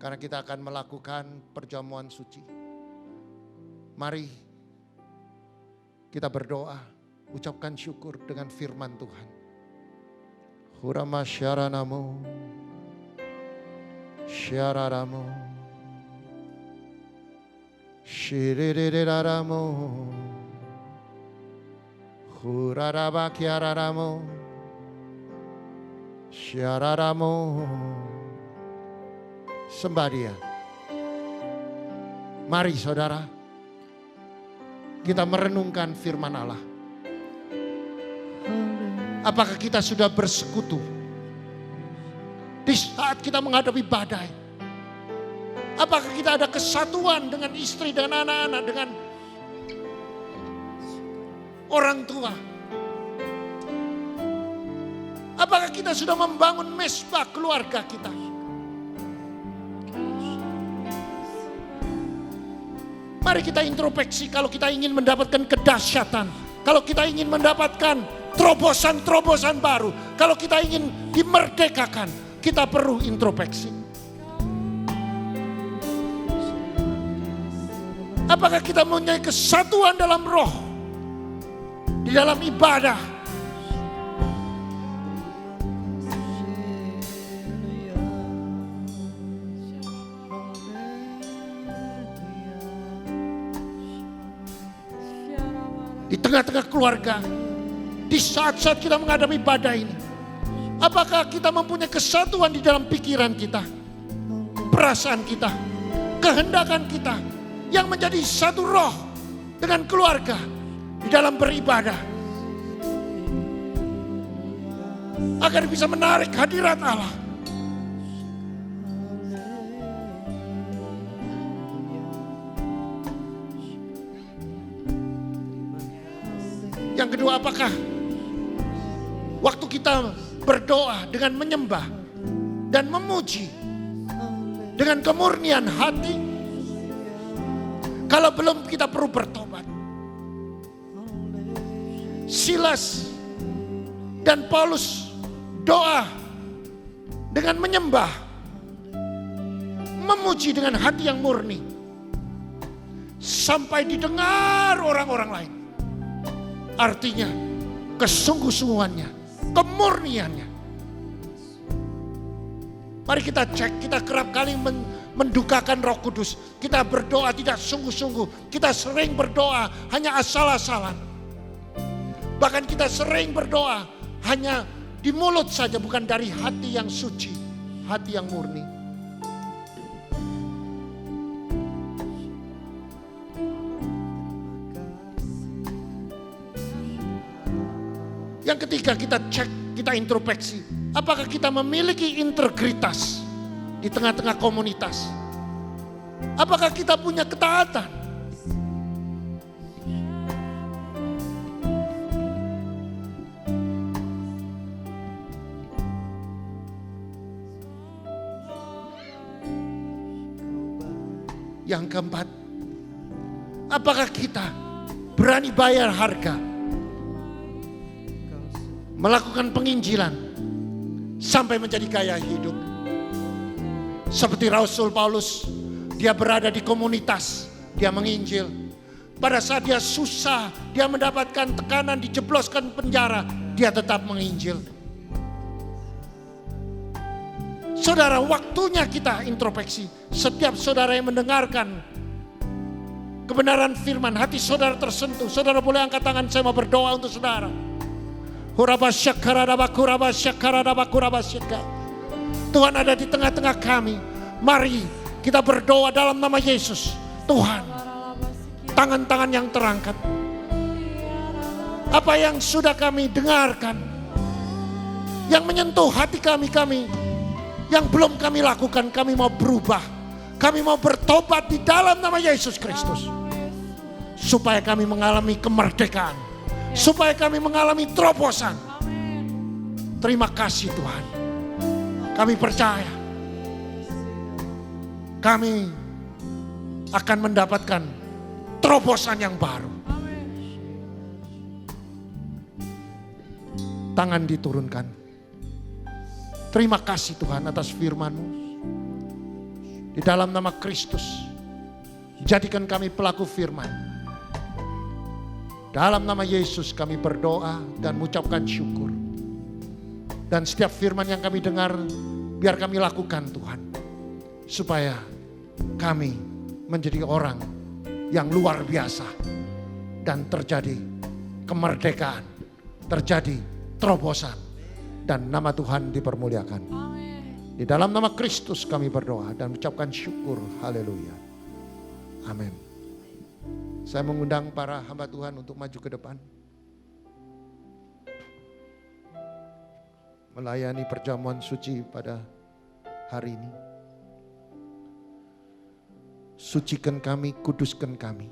karena kita akan melakukan perjamuan suci. Mari kita berdoa, ucapkan syukur dengan firman Tuhan. Hurama syaranamu, syararamu, shiririramu, hurarabakiararamu, syararamu. Sembah Dia. Mari saudara, kita merenungkan firman Allah. Apakah kita sudah bersekutu di saat kita menghadapi badai? Apakah kita ada kesatuan dengan istri dan anak-anak, dengan orang tua? Apakah kita sudah membangun mesbah keluarga kita? Mari kita introspeksi kalau kita ingin mendapatkan kedahsyatan. Kalau kita ingin mendapatkan terobosan-terobosan baru. Kalau kita ingin dimerdekakan, kita perlu introspeksi. Apakah kita mempunyai kesatuan dalam roh? Di dalam ibadah. Di tengah-tengah keluarga. Di saat-saat kita menghadapi badai ini. Apakah kita mempunyai kesatuan di dalam pikiran kita? Perasaan kita. Kehendakan kita. Yang menjadi satu roh dengan keluarga di dalam beribadah. Agar bisa menarik hadirat Allah. Yang kedua, apakah waktu kita berdoa dengan menyembah dan memuji dengan kemurnian hati, kalau belum kita perlu bertobat. Silas dan Paulus doa dengan menyembah, memuji dengan hati yang murni, sampai didengar orang-orang lain. Artinya kesungguh-sungguhannya, kemurniannya. Mari kita cek, kita kerap kali mendukakan Roh Kudus. Kita berdoa tidak sungguh-sungguh. Kita sering berdoa hanya asal-asalan. Bahkan kita sering berdoa hanya di mulut saja, bukan dari hati yang suci, hati yang murni. Yang ketiga, kita cek, kita introspeksi. Apakah kita memiliki integritas di tengah-tengah komunitas? Apakah kita punya ketaatan? Yang keempat, apakah kita berani bayar harga? Melakukan penginjilan sampai menjadi gaya hidup. Seperti Rasul Paulus, dia berada di komunitas, dia menginjil. Pada saat dia susah, dia mendapatkan tekanan, dijebloskan penjara, dia tetap menginjil. Saudara, waktunya kita introspeksi. Setiap saudara yang mendengarkan kebenaran firman, hati saudara tersentuh. Saudara boleh angkat tangan, saya mau berdoa untuk saudara. Tuhan ada di tengah-tengah kami. Mari kita berdoa dalam nama Yesus. Tuhan, tangan-tangan yang terangkat, apa yang sudah kami dengarkan, yang menyentuh hati kami, yang belum kami lakukan, kami mau berubah. Kami mau bertobat di dalam nama Yesus Kristus. Supaya kami mengalami kemerdekaan. Supaya kami mengalami terobosan. Terima kasih Tuhan. Kami percaya kami akan mendapatkan terobosan yang baru. Tangan diturunkan. Terima kasih Tuhan atas firman-Mu. Di dalam nama Kristus, jadikan kami pelaku firman. Dalam nama Yesus kami berdoa dan mengucapkan syukur. Dan setiap firman yang kami dengar, biar kami lakukan Tuhan. Supaya kami menjadi orang yang luar biasa. Dan terjadi kemerdekaan, terjadi terobosan. Dan nama Tuhan dipermuliakan. Di dalam nama Kristus kami berdoa dan mengucapkan syukur. Haleluya. Amin. Saya mengundang para hamba Tuhan untuk maju ke depan. Melayani perjamuan suci pada hari ini. Sucikan kami, kuduskan kami.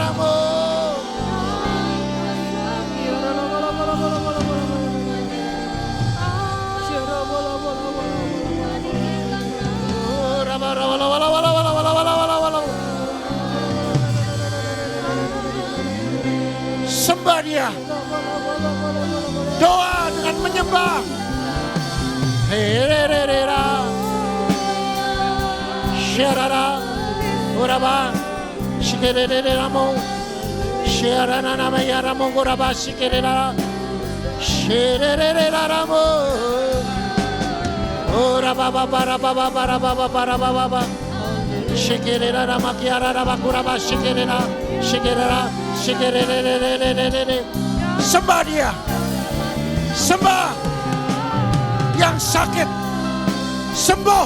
darahmu. Doa dengan menyembah. Hererera. Sharara. Uraba. Shikerereramo. Sharana namaya ramo uraba shikerera. Sherereramo. Uraba bara baba bara baba bara baba. Shikerera ramakiara rabakuraba shikerera. Shikerera. Shikerererererere. Sembah dia. Sembah. Yang sakit sembuh,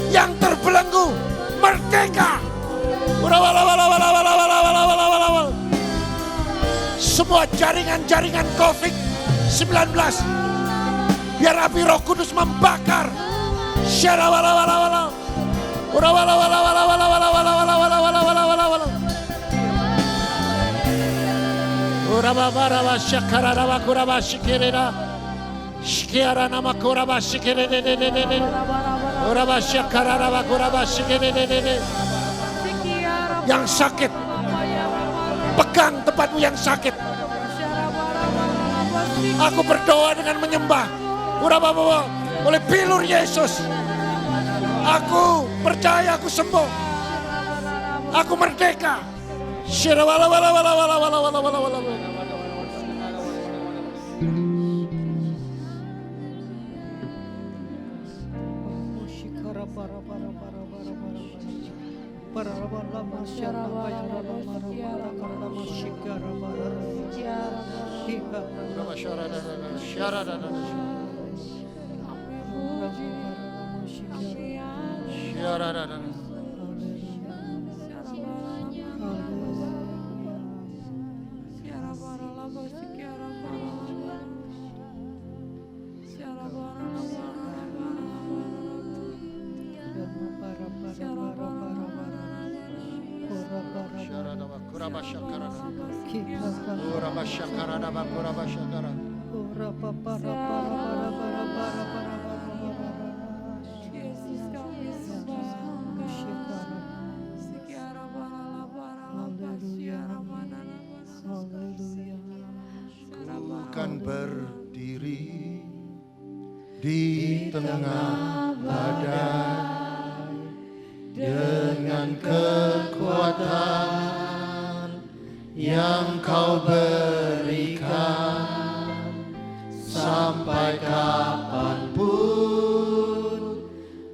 yang terbelenggu merdeka. Semua jaringan-jaringan COVID-19 biar api Roh Kudus membakar. Shikiara nama kuraba shikerere. Uraba shakaraba kuraba shikerere. Yang sakit, pegang tempatmu yang sakit. Aku berdoa dengan menyembah. Uraba bawa oleh pilur Yesus. Aku percaya aku sembuh. Aku merdeka. Shirawala wala wala wala wala wala wala wala. Bukan berdiri di tengah badai dengan kekuatan yang Kau berikan sampai kapanpun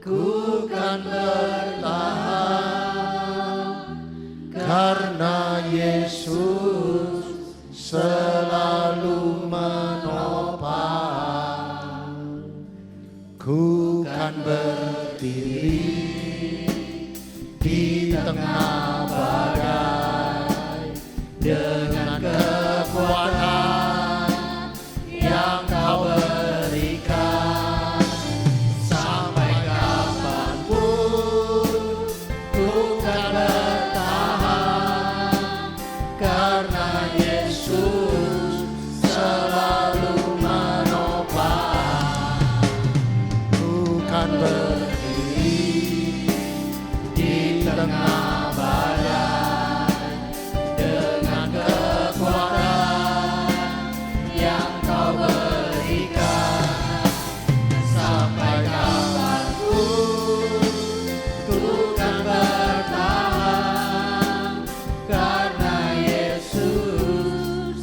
ku kan bertahan karena Yesus selalu menopang. Ku kan berdiri di tengah badai dengan kekuatan yang Kau berikan sampai kapanpun ku kan bertahan karena Yesus selalu menopang. Ku kan berdiri di tengah badai dengan kekuatan yang Kau berikan sampai kapanpun ku kan bertahan karena Yesus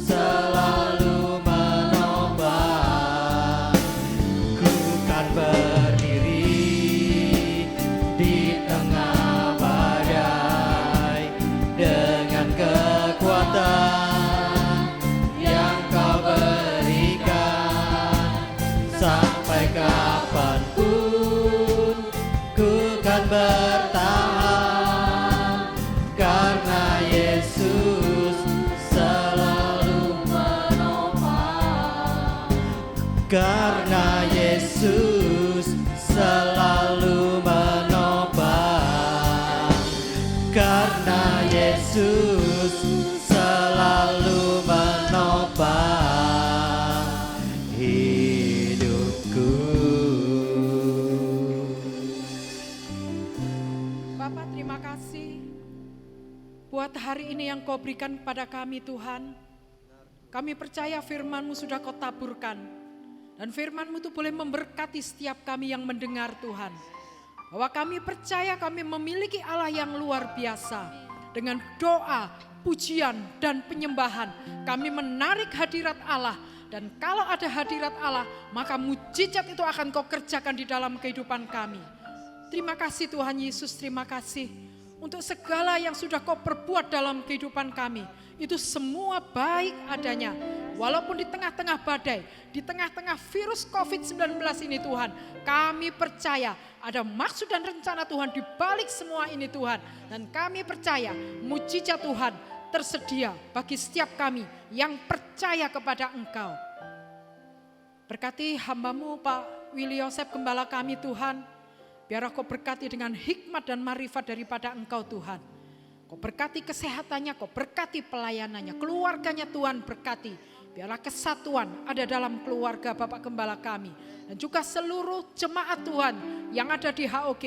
selalu menopang. Ku kan berdiri di tengah badai dengan kekuatan yang Kau berikan sampai kapanpun ku kan bertahan karena Yesus selalu menopang. Karena Yesus selalu menopang. Karena Yesus selalu menopang hidupku. Bapak terima kasih buat hari ini yang Kau berikan kepada kami Tuhan. Kami percaya firman-Mu sudah Kau taburkan. Dan firman-Mu itu boleh memberkati setiap kami yang mendengar Tuhan. Bahwa kami percaya kami memiliki Allah yang luar biasa. Dengan doa, pujian, dan penyembahan kami menarik hadirat Allah. Dan kalau ada hadirat Allah, maka mujizat itu akan Kau kerjakan di dalam kehidupan kami. Terima kasih Tuhan Yesus, terima kasih untuk segala yang sudah Kau perbuat dalam kehidupan kami. Itu semua baik adanya. Walaupun di tengah-tengah badai, di tengah-tengah virus COVID-19 ini Tuhan, kami percaya ada maksud dan rencana Tuhan di balik semua ini Tuhan. Dan kami percaya mujizat Tuhan tersedia bagi setiap kami yang percaya kepada Engkau. Berkati hamba-Mu Pak Willy Yosef Gembala kami Tuhan. Biar Kau berkati dengan hikmat dan marifat daripada Engkau Tuhan. Kau berkati kesehatannya, Kau berkati pelayanannya, keluarganya Tuhan berkati. Biarlah kesatuan ada dalam keluarga Bapak Gembala kami. Dan juga seluruh jemaat Tuhan yang ada di HOG.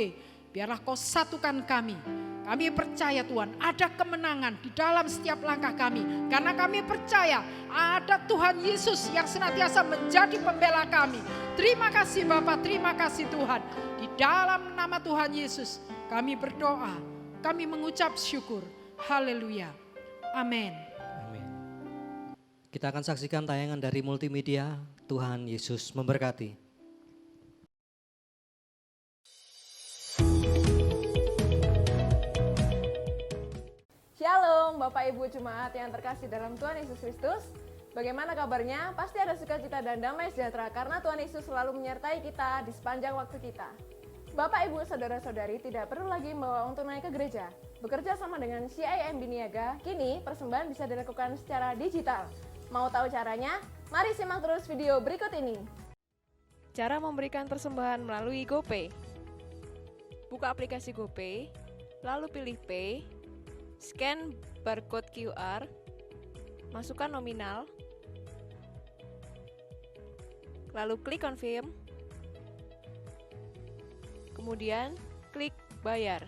Biarlah Kau satukan kami. Kami percaya Tuhan ada kemenangan di dalam setiap langkah kami. Karena kami percaya ada Tuhan Yesus yang senantiasa menjadi pembela kami. Terima kasih Bapak, terima kasih Tuhan. Di dalam nama Tuhan Yesus kami berdoa, kami mengucap syukur. Haleluya. Amin. Amin. Kita akan saksikan tayangan dari multimedia. Tuhan Yesus memberkati. Shalom Bapak Ibu Jemaat yang terkasih dalam Tuhan Yesus Kristus. Bagaimana kabarnya? Pasti ada sukacita dan damai sejahtera karena Tuhan Yesus selalu menyertai kita di sepanjang waktu kita. Bapak Ibu Saudara-saudari tidak perlu lagi membawa untuk naik ke gereja. Bekerja sama dengan CIMB Niaga, kini persembahan bisa dilakukan secara digital. Mau tahu caranya? Mari simak terus video berikut ini. Cara memberikan persembahan melalui GoPay. Buka aplikasi GoPay, lalu pilih Pay, scan barcode QR, masukkan nominal, lalu klik Confirm, kemudian klik Bayar.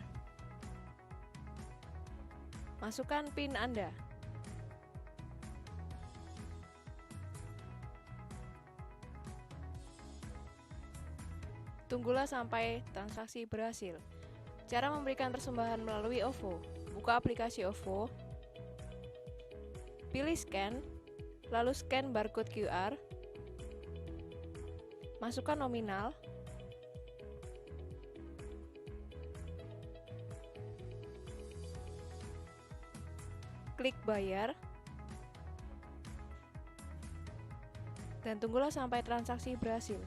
Masukkan PIN Anda. Tunggulah sampai transaksi berhasil. Cara memberikan persembahan melalui OVO. Buka aplikasi OVO, pilih Scan, lalu scan barcode QR, masukkan nominal, klik Bayar, dan tunggulah sampai transaksi berhasil.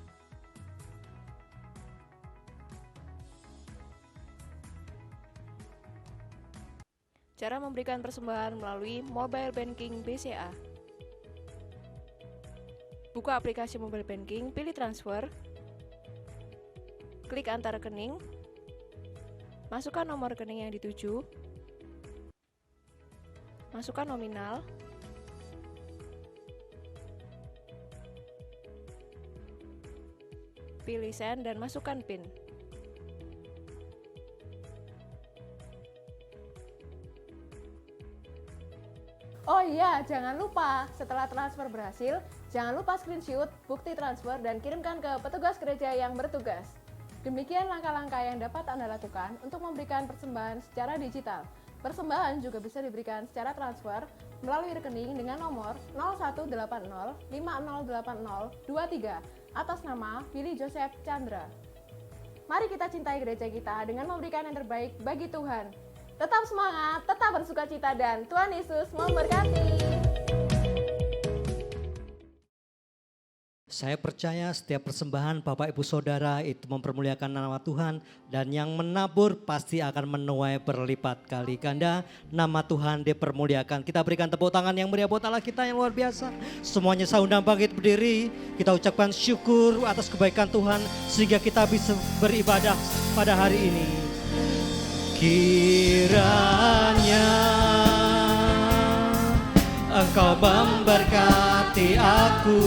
Cara memberikan persembahan melalui mobile banking BCA. Buka aplikasi mobile banking, pilih transfer, klik antar rekening, masukkan nomor rekening yang dituju, masukkan nominal, pilih send dan masukkan PIN. Oh iya, jangan lupa setelah transfer berhasil, jangan lupa screenshot bukti transfer dan kirimkan ke petugas gereja yang bertugas. Demikian langkah-langkah yang dapat Anda lakukan untuk memberikan persembahan secara digital. Persembahan juga bisa diberikan secara transfer melalui rekening dengan nomor 0180508023 atas nama Willy Joseph Chandra. Mari kita cintai gereja kita dengan memberikan yang terbaik bagi Tuhan. Tetap semangat, tetap bersukacita, dan Tuhan Yesus memberkati. Saya percaya setiap persembahan Bapak Ibu Saudara itu mempermuliakan nama Tuhan. Dan yang menabur pasti akan menuai berlipat kali ganda. Nama Tuhan dipermuliakan. Kita berikan tepuk tangan yang meriah buat Allah kita yang luar biasa. Semuanya saudara bangkit berdiri. Kita ucapkan syukur atas kebaikan Tuhan. Sehingga kita bisa beribadah pada hari ini. Kiranya Engkau memberkati aku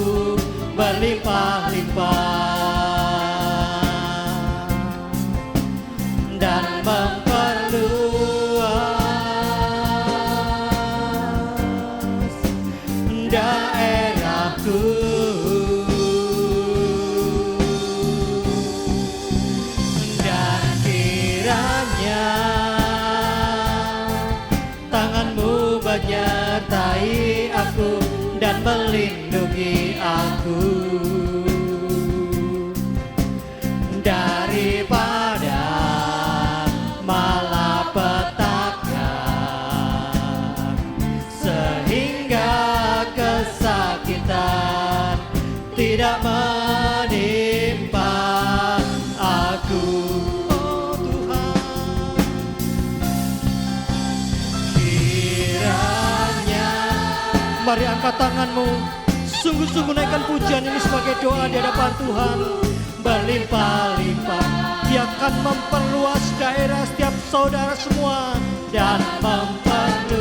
berlimpah-limpah dan memperluas menyertai aku dan melindungi aku daripada malapetaka, sehingga kesakitan tidak menimpa aku. Oh Tuhan, kiranya mari angkat tanganmu, sungguh-sungguh naikkan pujian ini sebagai doa di hadapan Tuhan. Berlimpah-limpah, Dia akan memperluas daerah setiap saudara semua dan memperluas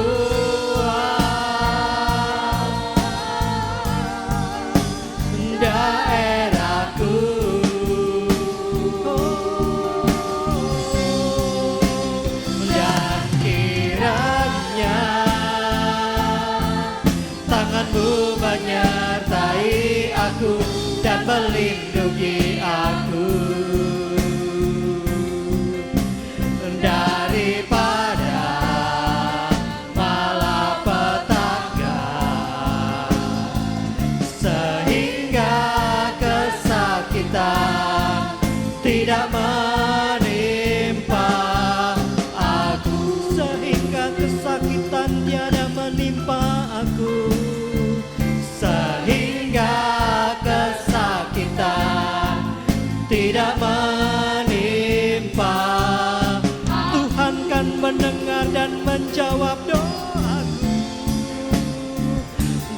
daerahku. Dan kiranya tanganmu menyertai aku dan melindungi aku daripada malapetaka, sehingga kesakitan tidak menimpa aku, sehingga kesakitan tiada menimpa aku, sehingga kesakitan tidak menimpa. Tuhan kan mendengar dan menjawab doaku,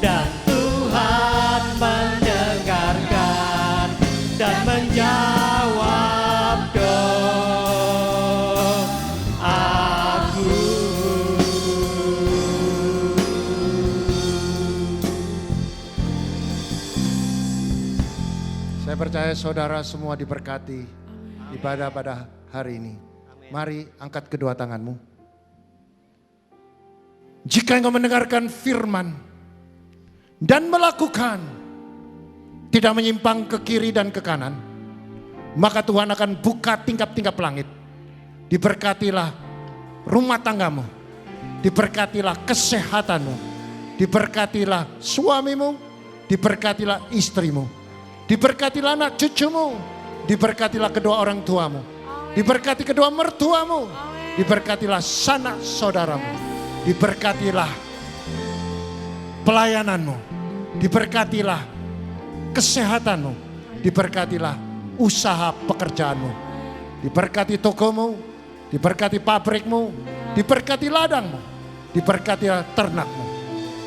dan Tuhan mendengarkan dan menjawab doaku. Saya percaya saudara semua diberkati ibadah pada hari ini. Mari angkat kedua tanganmu. Jika engkau mendengarkan firman dan melakukan, tidak menyimpang ke kiri dan ke kanan, maka Tuhan akan buka tingkap-tingkap langit. Diberkatilah rumah tanggamu, diberkatilah kesehatanmu, diberkatilah suamimu, diberkatilah istrimu, diberkatilah anak cucumu, diberkatilah kedua orang tuamu, diberkati kedua mertuamu, diberkatilah sanak saudaramu, diberkatilah pelayananmu, diberkatilah kesehatanmu, diberkatilah usaha pekerjaanmu, diberkati tokomu, diberkati pabrikmu, diberkati ladangmu, diberkatilah ternakmu,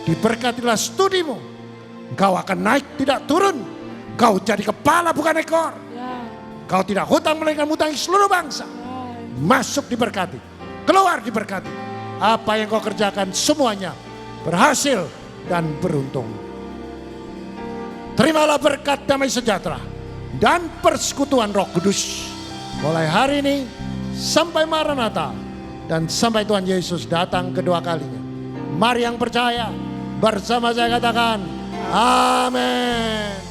diberkatilah studimu. Engkau akan naik tidak turun, engkau jadi kepala bukan ekor. Kau tidak hutang melainkan mutangi seluruh bangsa. Masuk diberkati, keluar diberkati. Apa yang kau kerjakan semuanya berhasil dan beruntung. Terimalah berkat damai sejahtera dan persekutuan Roh Kudus mulai hari ini sampai Maranatha dan sampai Tuhan Yesus datang kedua kalinya. Mari yang percaya bersama saya katakan amin.